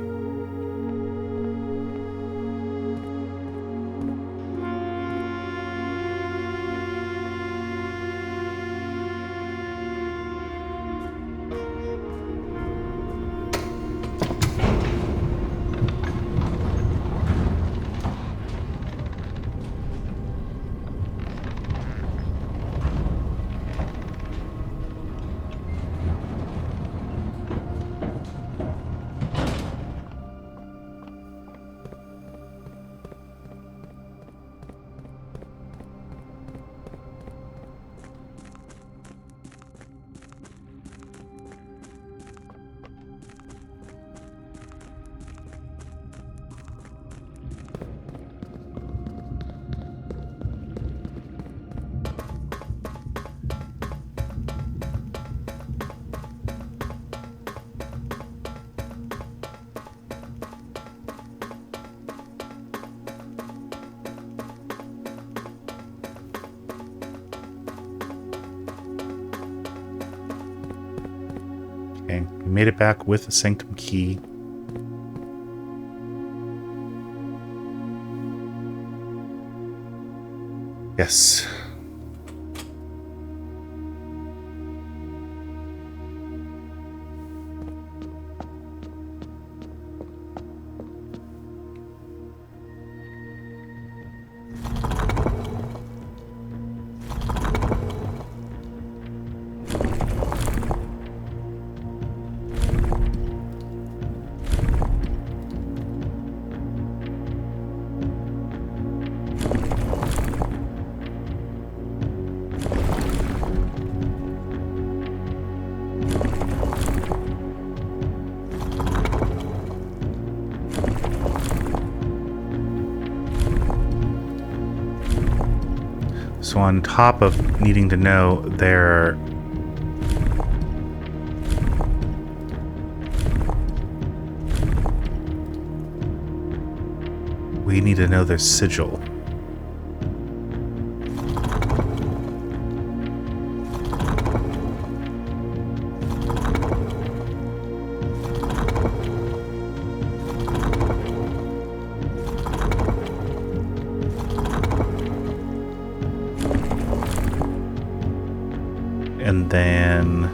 Okay, we made it back with the Sanctum key. Yes. So on top of needing to know their we need to know their sigil. then...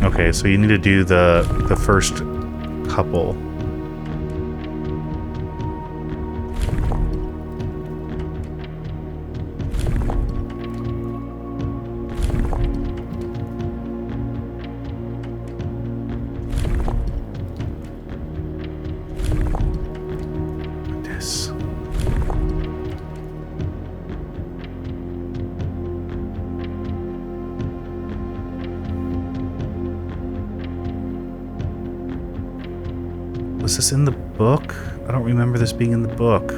Okay, so you need to do the first couple. Goodness. Was this in the book? I don't remember this being in the book.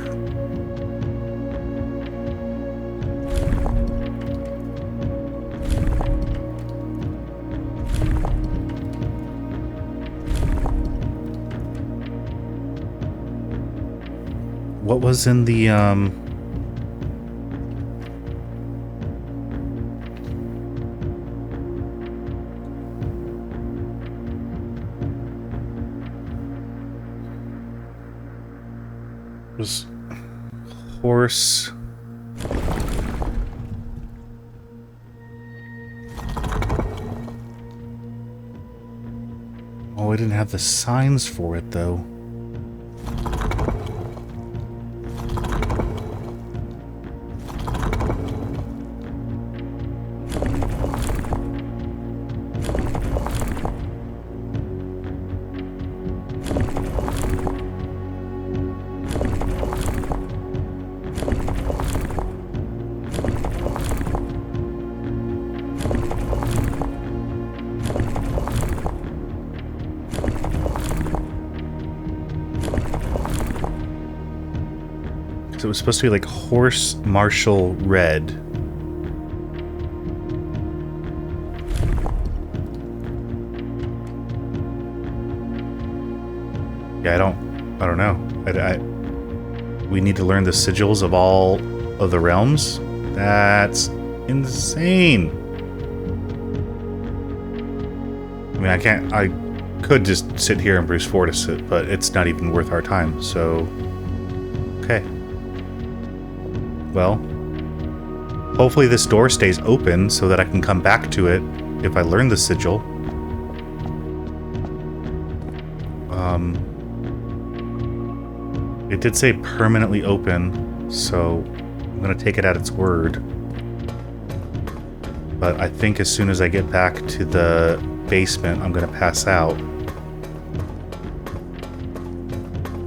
What was in the, was horse... Oh, I didn't have the signs for it, though. So it was supposed to be like horse martial red. Yeah, I don't know. We need to learn the sigils of all of the realms. That's insane. I mean, I could just sit here and Bruce Fortis it, but it's not even worth our time, so... Okay. Well, hopefully this door stays open so that I can come back to it if I learn the sigil. It did say permanently open, so I'm going to take it at its word. But I think as soon as I get back to the basement, I'm going to pass out.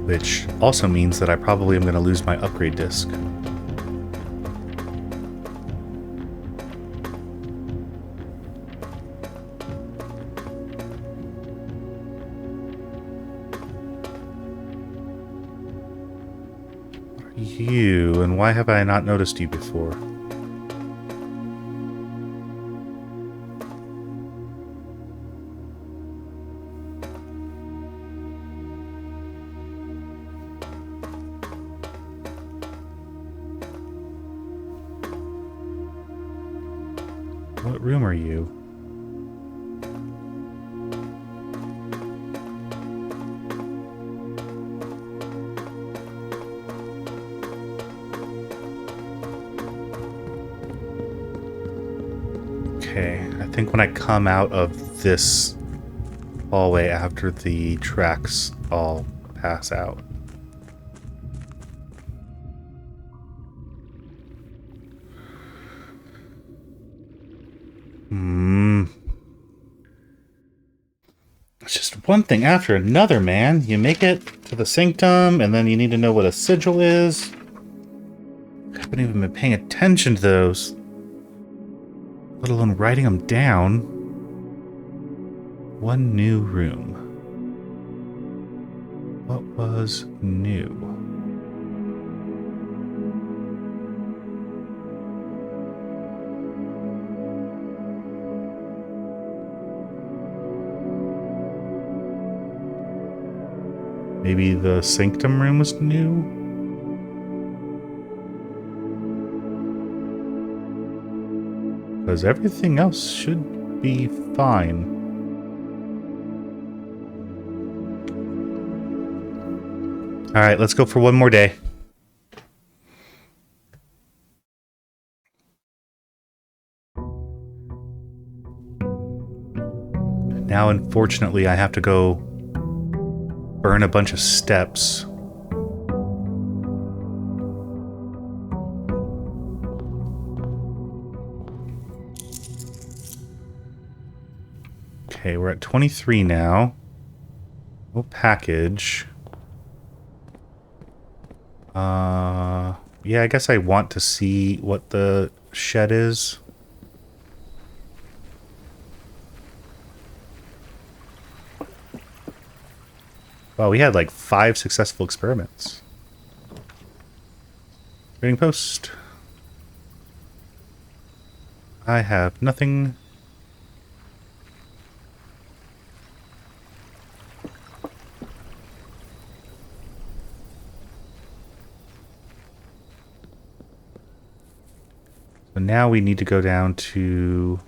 Which also means that I probably am going to lose my upgrade disc. You, and why have I not noticed you before? What room are you? Okay, I think when I come out of this hallway after the tracks all pass out. It's just one thing after another, man. You make it to the Sanctum, and then you need to know what a sigil is. I haven't even been paying attention to those, let alone writing them down. One new room. What was new? Maybe the Sanctum room was new? Because everything else should be fine. Alright, let's go for one more day. Now, unfortunately, I have to go burn a bunch of steps. Okay, we're at 23 now. No package. Yeah, I guess I want to see what the shed is. Wow, we had like 5 successful experiments. Trading post. I have nothing. So now we need to go down to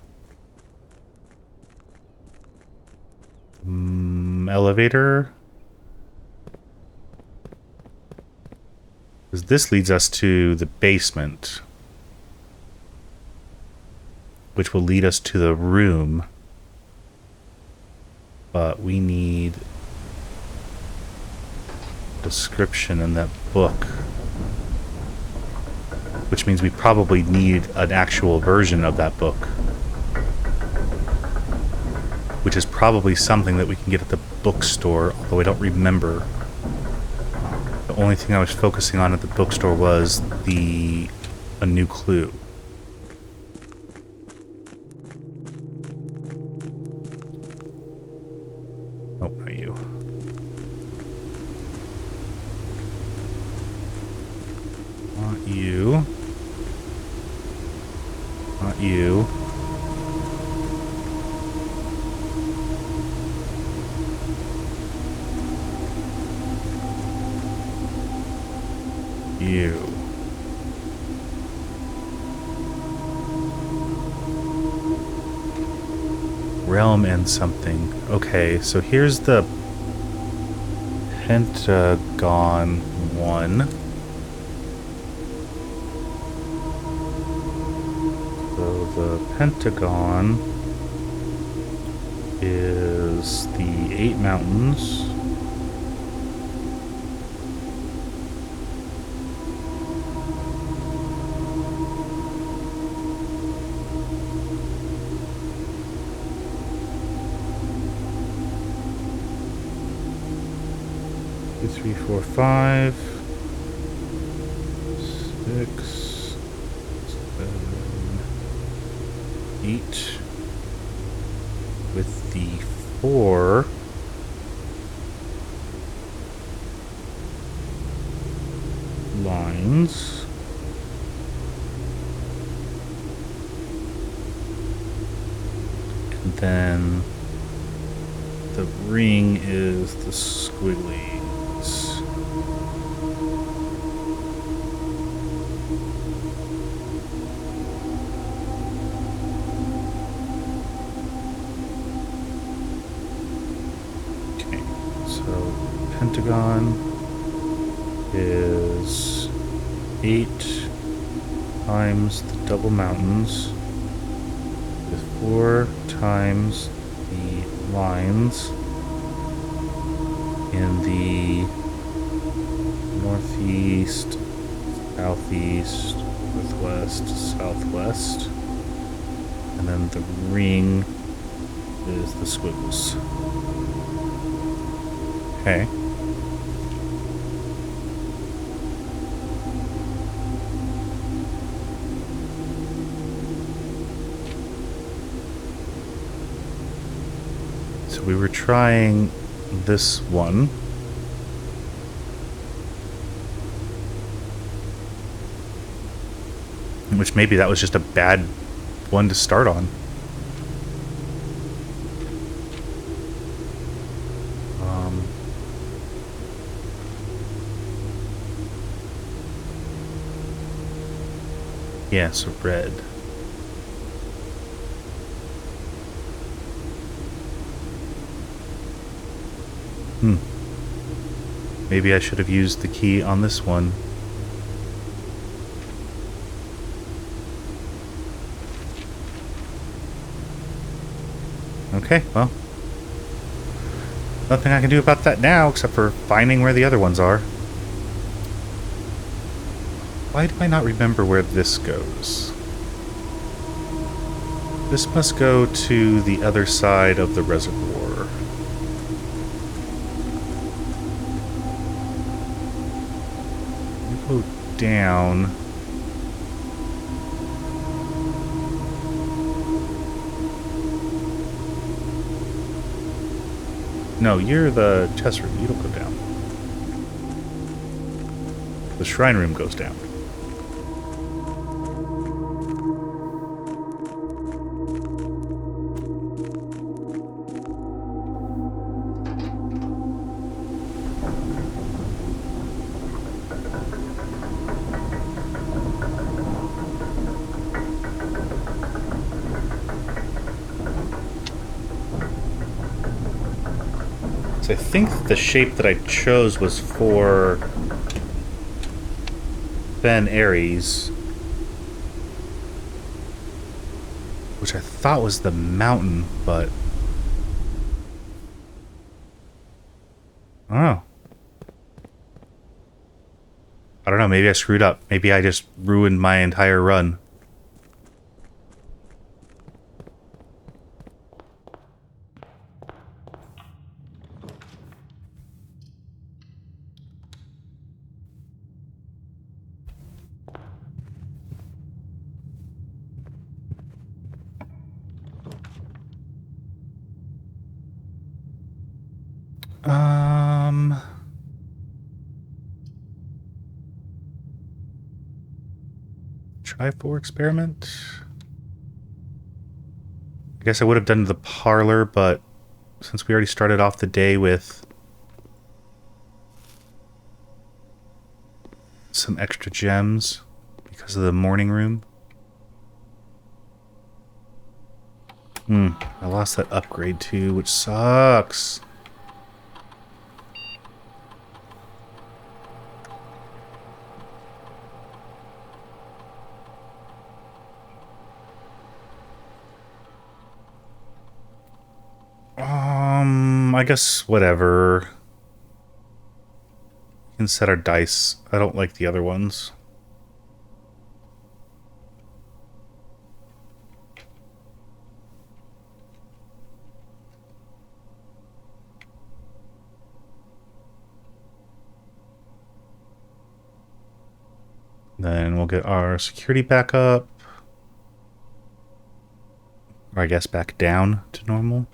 elevator. Because this leads us to the basement, which will lead us to the room. But we need description in that book, which means we probably need an actual version of that book, which is probably something that we can get at the bookstore, although I don't remember. The only thing I was focusing on at the bookstore was a new clue. Oh, not you. Not you. Not you. You. Realm and something. Okay, so here's the Pentagon one. So the Pentagon is the 8 mountains. Three, 4, 5, 6, 7, 8, with the 4 lines. And then the ring is the squiggly. Okay, so Pentagon is 8 times the double mountains with 4 times the lines in the northeast, southeast, northwest, southwest, and then the ring is the squiggles. Okay. So we were trying this one. Which maybe that was just a bad one to start on. Yeah, so red. Maybe I should have used the key on this one. Okay, well, Nothing I can do about that now except for finding where the other ones are. Why do I not remember where this goes? This must go to the other side of the reservoir. Go down. No, you're the test room. You don't go down. The shrine room goes down. I think the shape that I chose was for Ben Aries, which I thought was the mountain, but I don't know. I don't know, maybe I screwed up. Maybe I just ruined my entire run. Try for experiment. I guess I would have done the parlor, but since we already started off the day with some extra gems because of the morning room. I lost that upgrade too, which sucks. I guess whatever. We can set our dice. I don't like the other ones. Then we'll get our security back up. Or I guess back down to normal.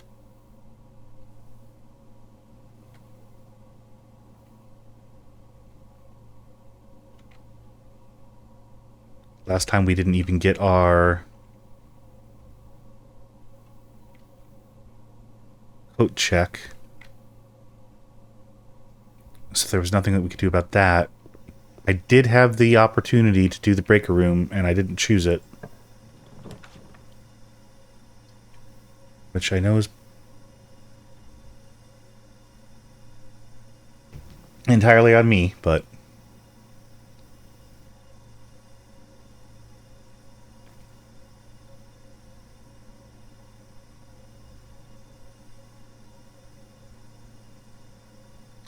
Last time we didn't even get our coat check. So there was nothing that we could do about that. I did have the opportunity to do the breaker room, and I didn't choose it. Which I know is entirely on me, but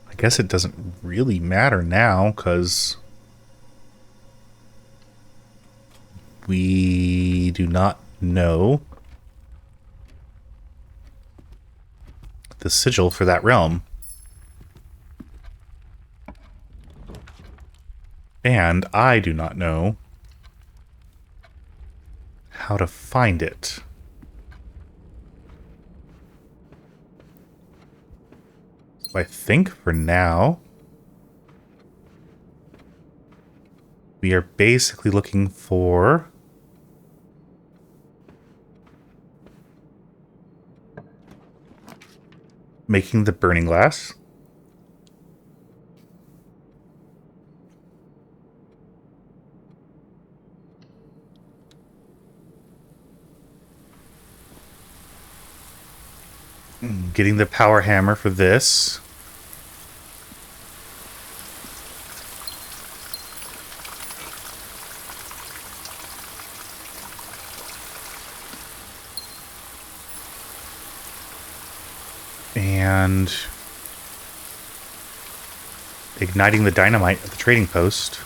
I guess it doesn't really matter now, because we do not know the sigil for that realm. And I do not know how to find it. So I think for now, we are basically looking for making the burning glass. Getting the power hammer for this. And igniting the dynamite at the trading post.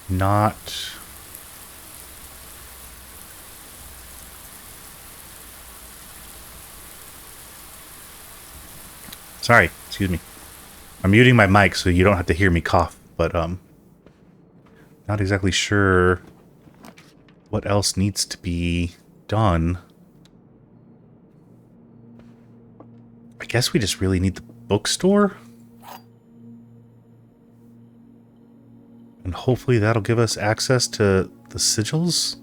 Not... Sorry, excuse me. I'm muting my mic so you don't have to hear me cough, but not exactly sure what else needs to be done. I guess we just really need the bookstore. And hopefully that'll give us access to the sigils.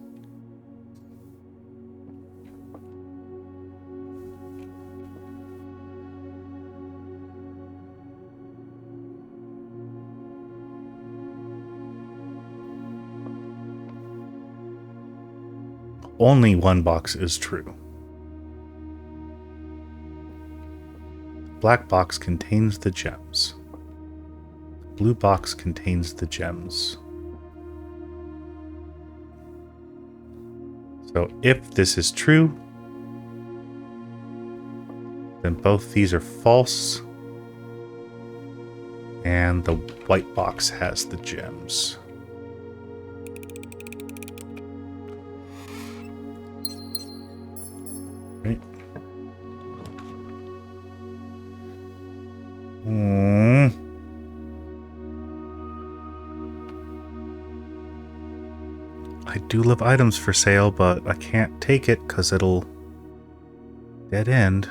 Only one box is true. Black box contains the gems. Blue box contains the gems. So if this is true, then both these are false. And the white box has the gems. Right. I do love items for sale, but I can't take it because it'll dead end.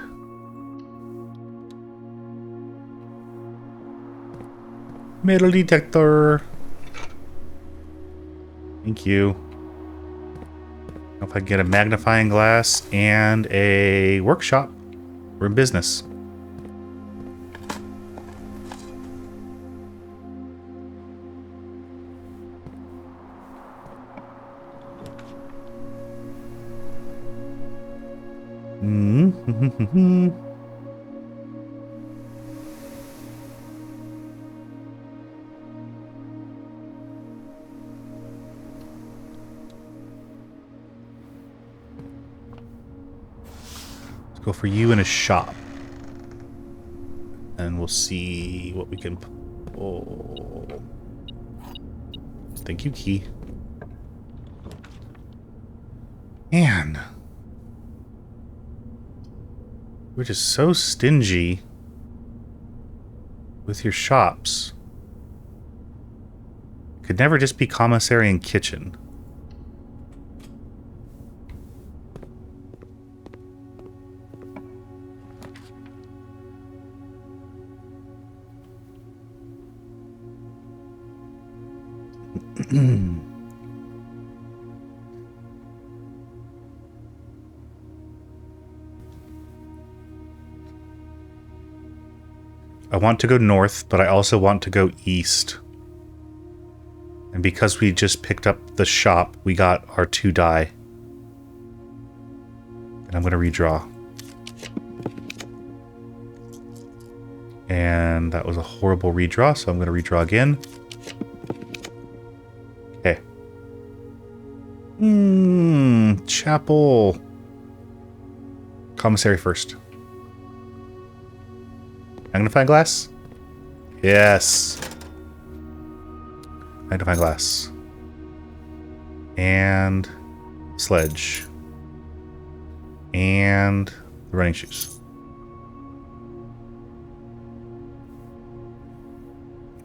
Metal detector. Thank you. If I get a magnifying glass and a workshop, we're in business. Let's go for you in a shop. And we'll see what we can... Oh. Thank you, key. Man. We're just so stingy with your shops. Could never just be commissary and kitchen. I want to go north, but I also want to go east. And because we just picked up the shop, we got our 2 die. And I'm going to redraw. And that was a horrible redraw, so I'm going to redraw again. Okay. Chapel. Commissary first. Magnifying glass? Yes. Magnifying glass. And sledge. And the running shoes.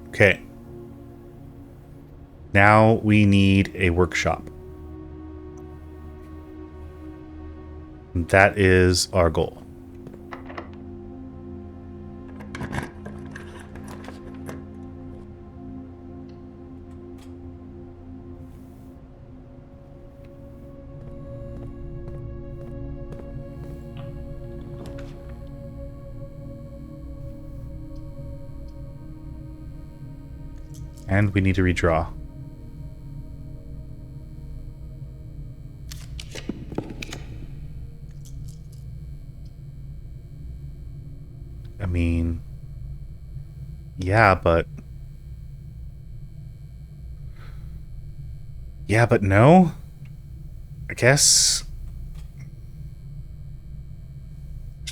Okay. Now we need a workshop. That is our goal. And we need to redraw. I mean, yeah, but no. I guess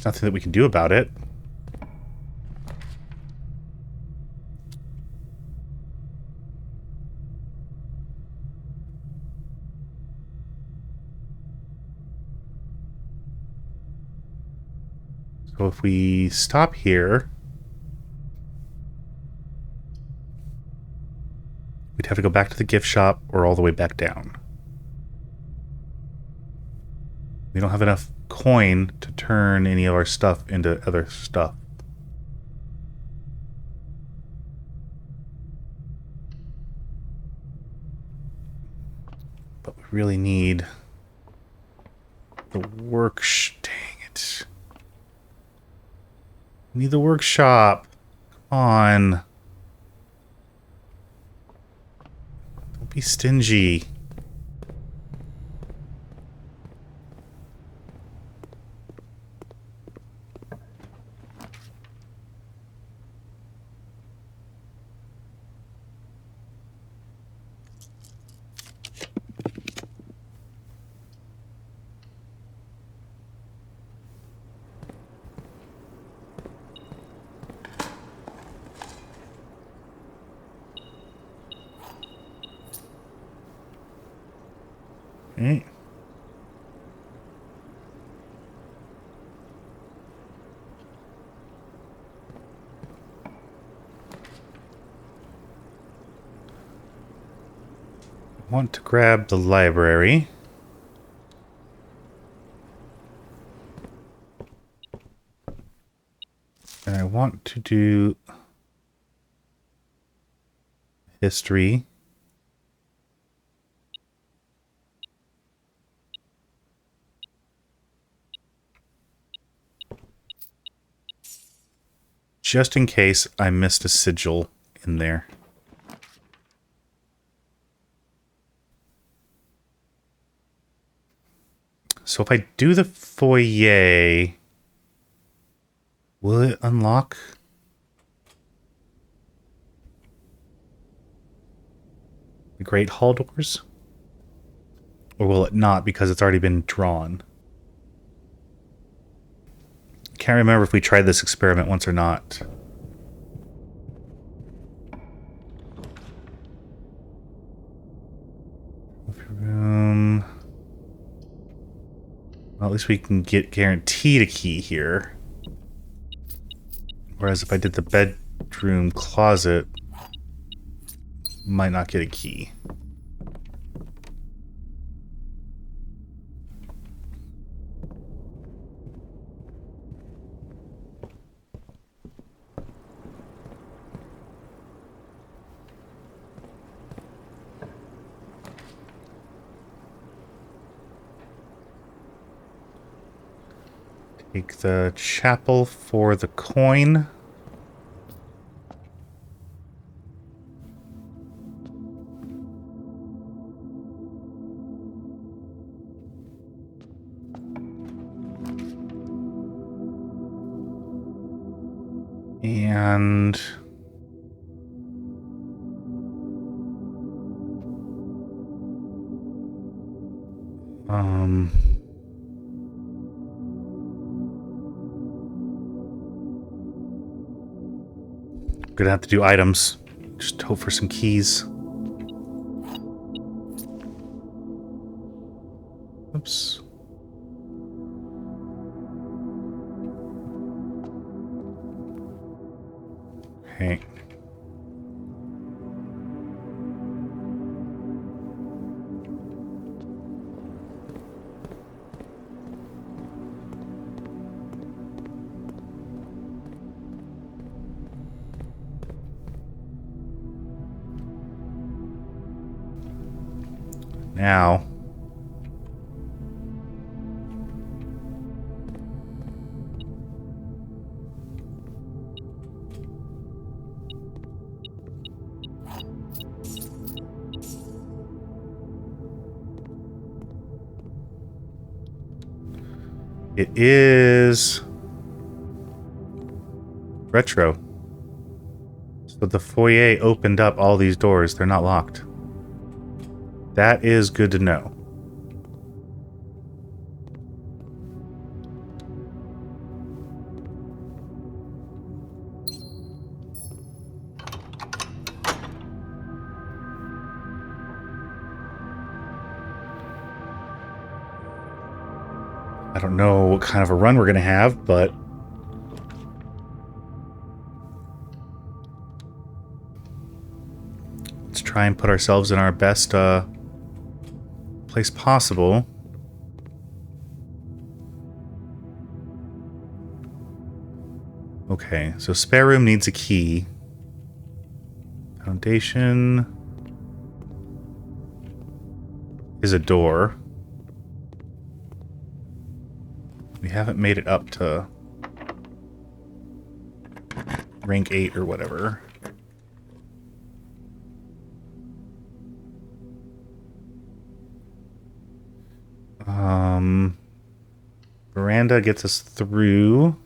There's nothing that we can do about it. So if we stop here, we'd have to go back to the gift shop or all the way back down. We don't have enough coin to turn any of our stuff into other stuff. But we really need the dang it. We need the workshop. Come on. Don't be stingy. Okay. I want to grab the library. And I want to do history. Just in case I missed a sigil in there. So if I do the foyer, will it unlock? The Great Hall doors? Or will it not because it's already been drawn? Can't remember if we tried this experiment once or not. Room. Well, at least we can get guaranteed a key here. Whereas if I did the bedroom closet, might not get a key. Take the chapel for the coin. And gonna have to do items. Just hope for some keys. Oops. Okay. Now, it is retro. So the foyer opened up all these doors. They're not locked. That is good to know. I don't know what kind of a run we're going to have, but let's try and put ourselves in our best place possible. Okay, so spare room needs a key. Foundation is a door. We haven't made it up to rank 8 or whatever. Veranda gets us through.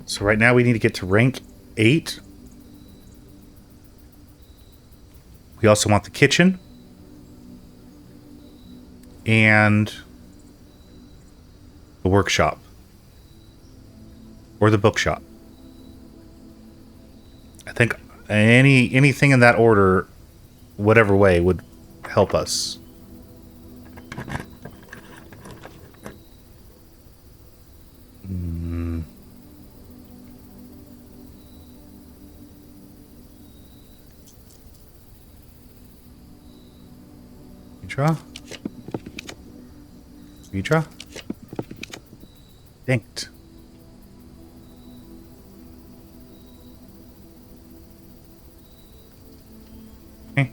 So right now we need to get to rank 8. We also want the kitchen. And the workshop. Or the bookshop. I think anything in that order, whatever way, would help us. Redraw. Redraw. Dinked. Okay.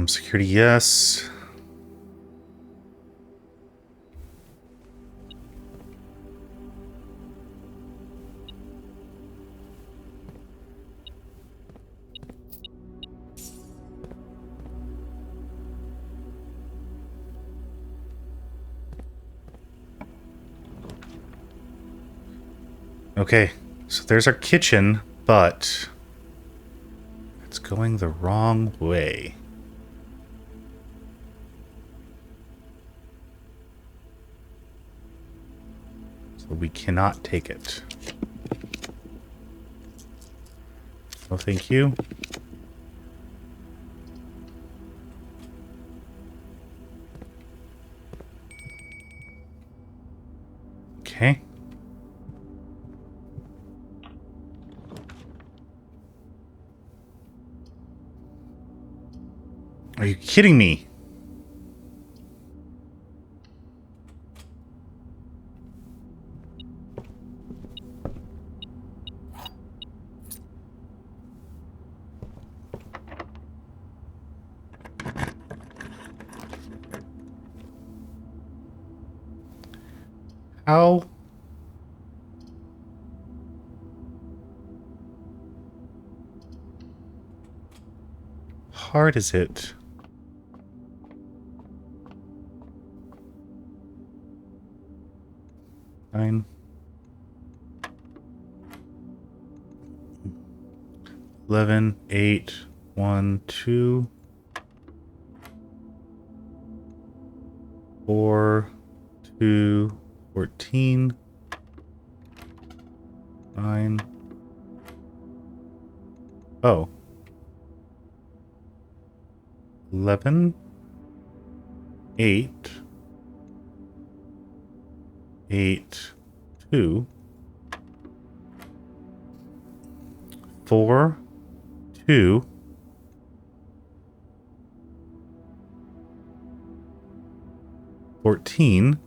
Security, yes. Okay, so there's our kitchen, but it's going the wrong way. So we cannot take it. No, thank you. Okay. Are you kidding me? How? Hard is it? Fine. 11, 8, 1, 2, 4, 2, 14, 9. Oh. 11, 8, 8, 2, 4, 2, 14,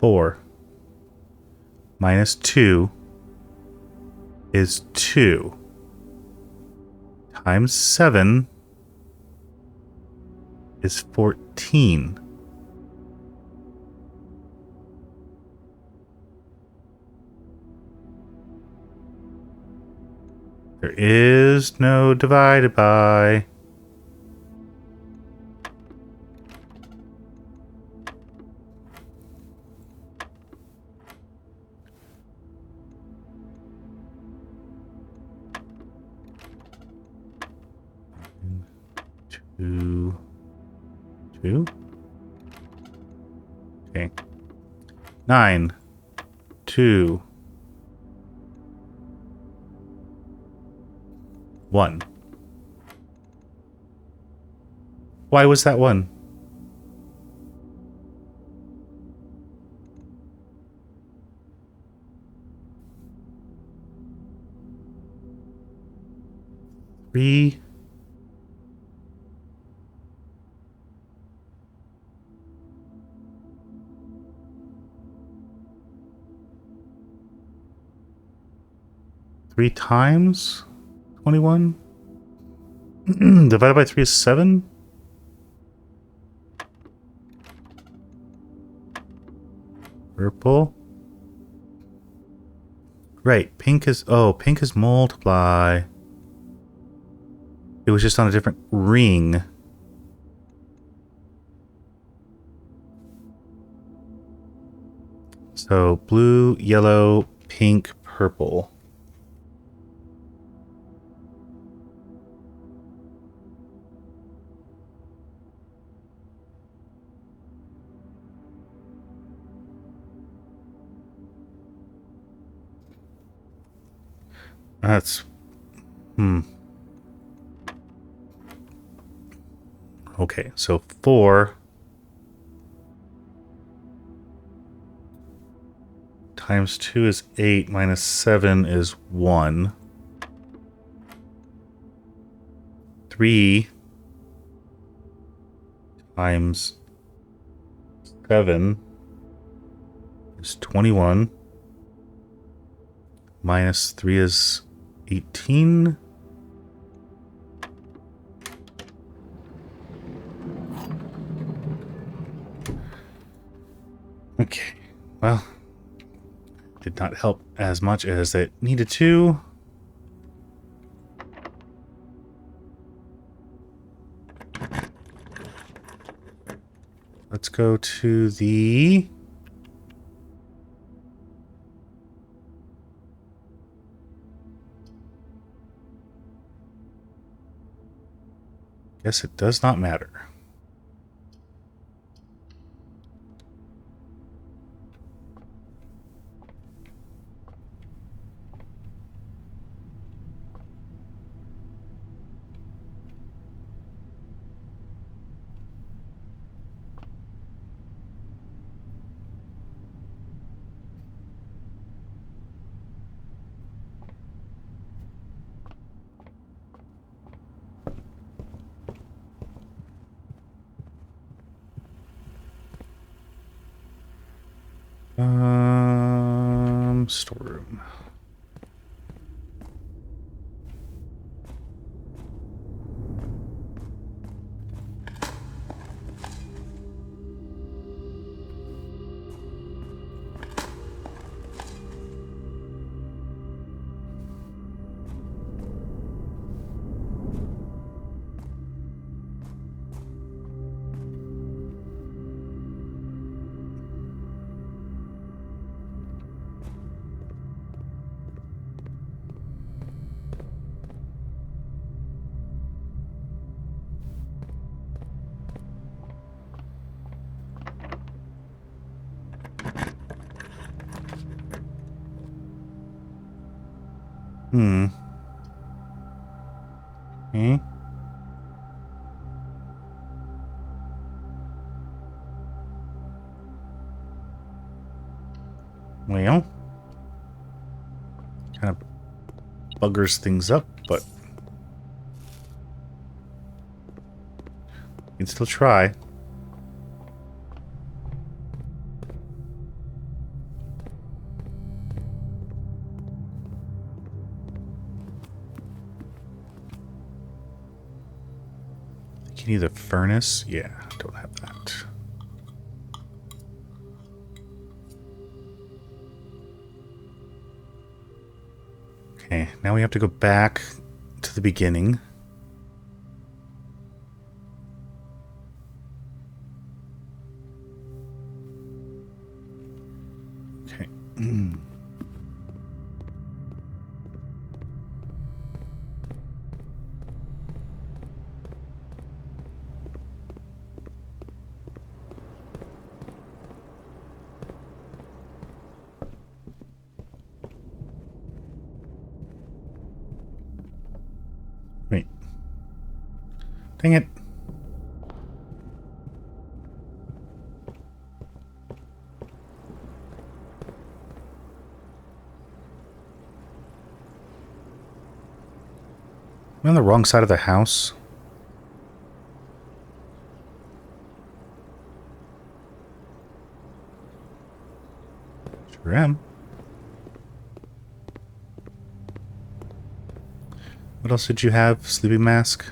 4 minus 2 is 2 times 7 is 14. There is no divided by. Two. Okay. 9, 2, 1. Why was that 1? Three. Three times 21? Divided by 3 is 7? Purple. Right, pink is... Oh, pink is multiply. It was just on a different ring. So, blue, yellow, pink, purple. That's... Okay, so 4 times 2 is 8 minus 7 is 1. 3 times 7 is 21. Minus 3 is 18. Okay, well, did not help as much as it needed to. Let's go to the... Guess it does not matter. Storeroom. Okay. Well, kind of buggers things up, but you can still try. Can you the furnace? Yeah, don't have that. Okay, now we have to go back to the beginning. Okay. Wait. Dang it. Am I on the wrong side of the house? Sure am. What else did you have? Sleeping mask?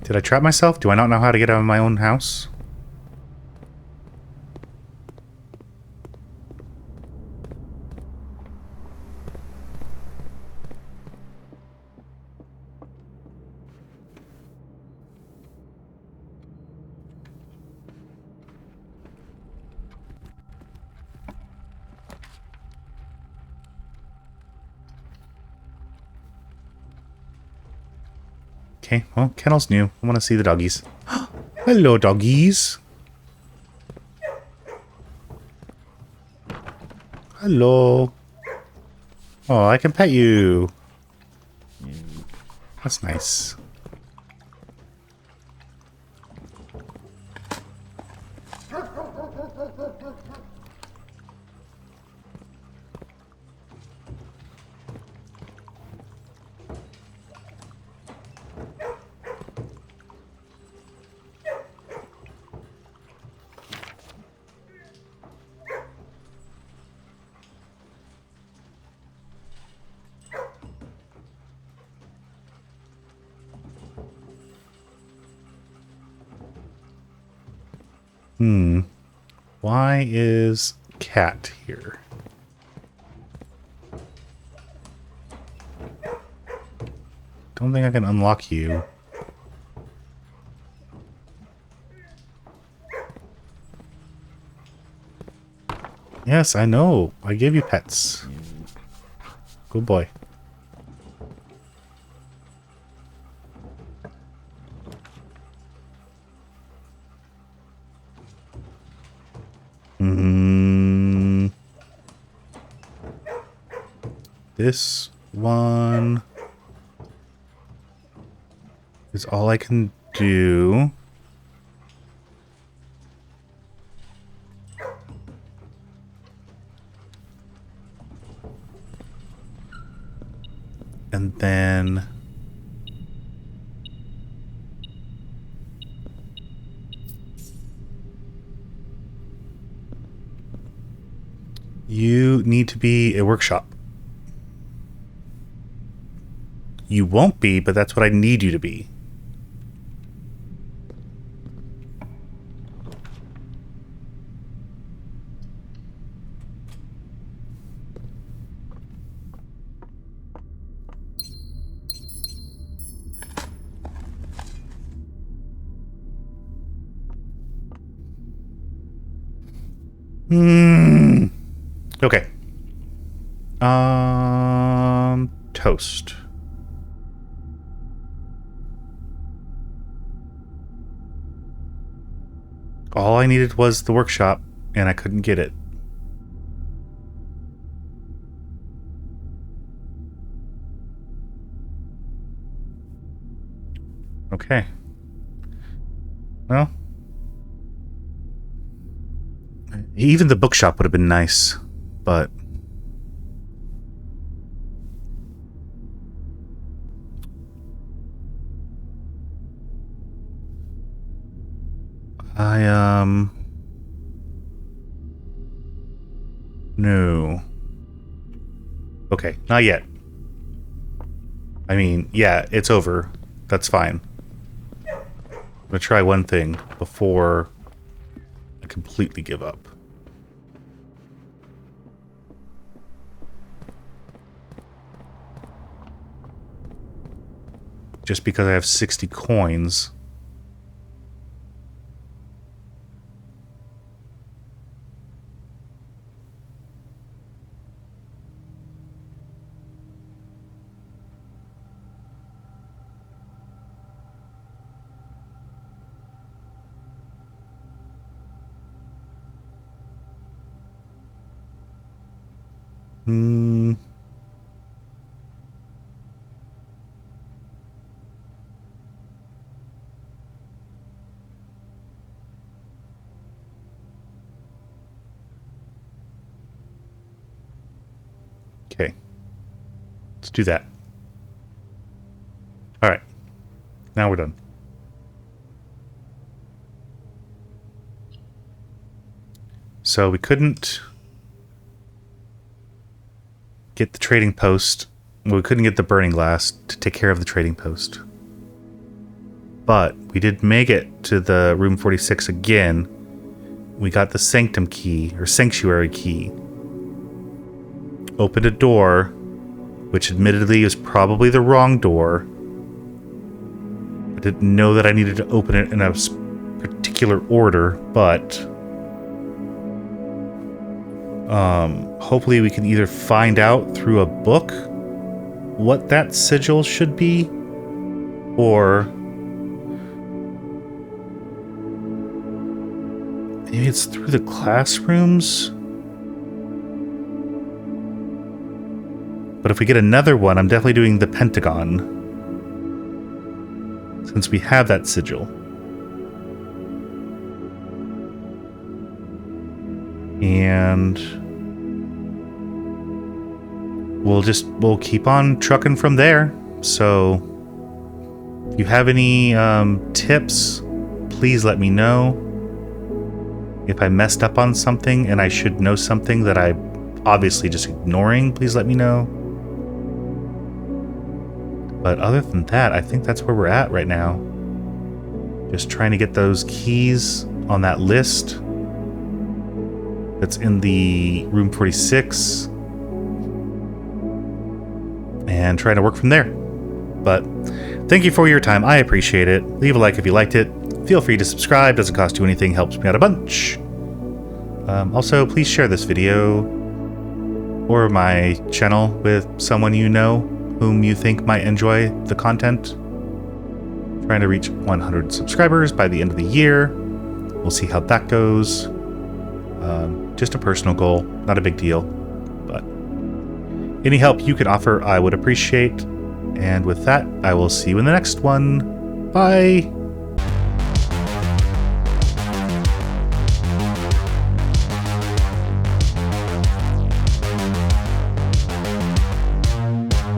Did I trap myself? Do I not know how to get out of my own house? Okay, well, kennel's new. I want to see the doggies. Hello, doggies. Hello. Oh, I can pet you. That's nice. Why is Cat here? Don't think I can unlock you. Yes, I know. I gave you pets. Good boy. This one is all I can do. And then you need to be a workshop. You won't be, but that's what I need you to be. Okay. Toast. All I needed was the workshop, and I couldn't get it. Okay. Well, Even the bookshop would have been nice, but... No. Okay, not yet. I mean, yeah, it's over. That's fine. I'm gonna try one thing before I completely give up. Just because I have 60 coins... Okay. Let's do that. Alright. Now we're done. So we couldn't get the trading post. Well, we couldn't get the burning glass to take care of the trading post. But we did make it to the room 46 again. We got the Sanctum key, or Sanctuary key. Opened a door, which admittedly is probably the wrong door. I didn't know that I needed to open it in a particular order, but... hopefully we can either find out through a book what that sigil should be, or maybe it's through the classrooms. But if we get another one, I'm definitely doing the Pentagon, since we have that sigil. And we'll keep on trucking from there. So if you have any tips, please let me know. If I messed up on something and I should know something that I'm obviously just ignoring, please let me know. But other than that, I think that's where we're at right now. Just trying to get those keys on that list that's in the room 46 and trying to work from there. But thank you for your time. I appreciate it. Leave a like if you liked it. Feel free to subscribe. Doesn't cost you anything. Helps me out a bunch. Also, please share this video or my channel with someone you know whom you think might enjoy the content. Trying to reach 100 subscribers by the end of the year. We'll see how that goes. Just a personal goal, not a big deal. But any help you can offer, I would appreciate. And with that, I will see you in the next one. Bye!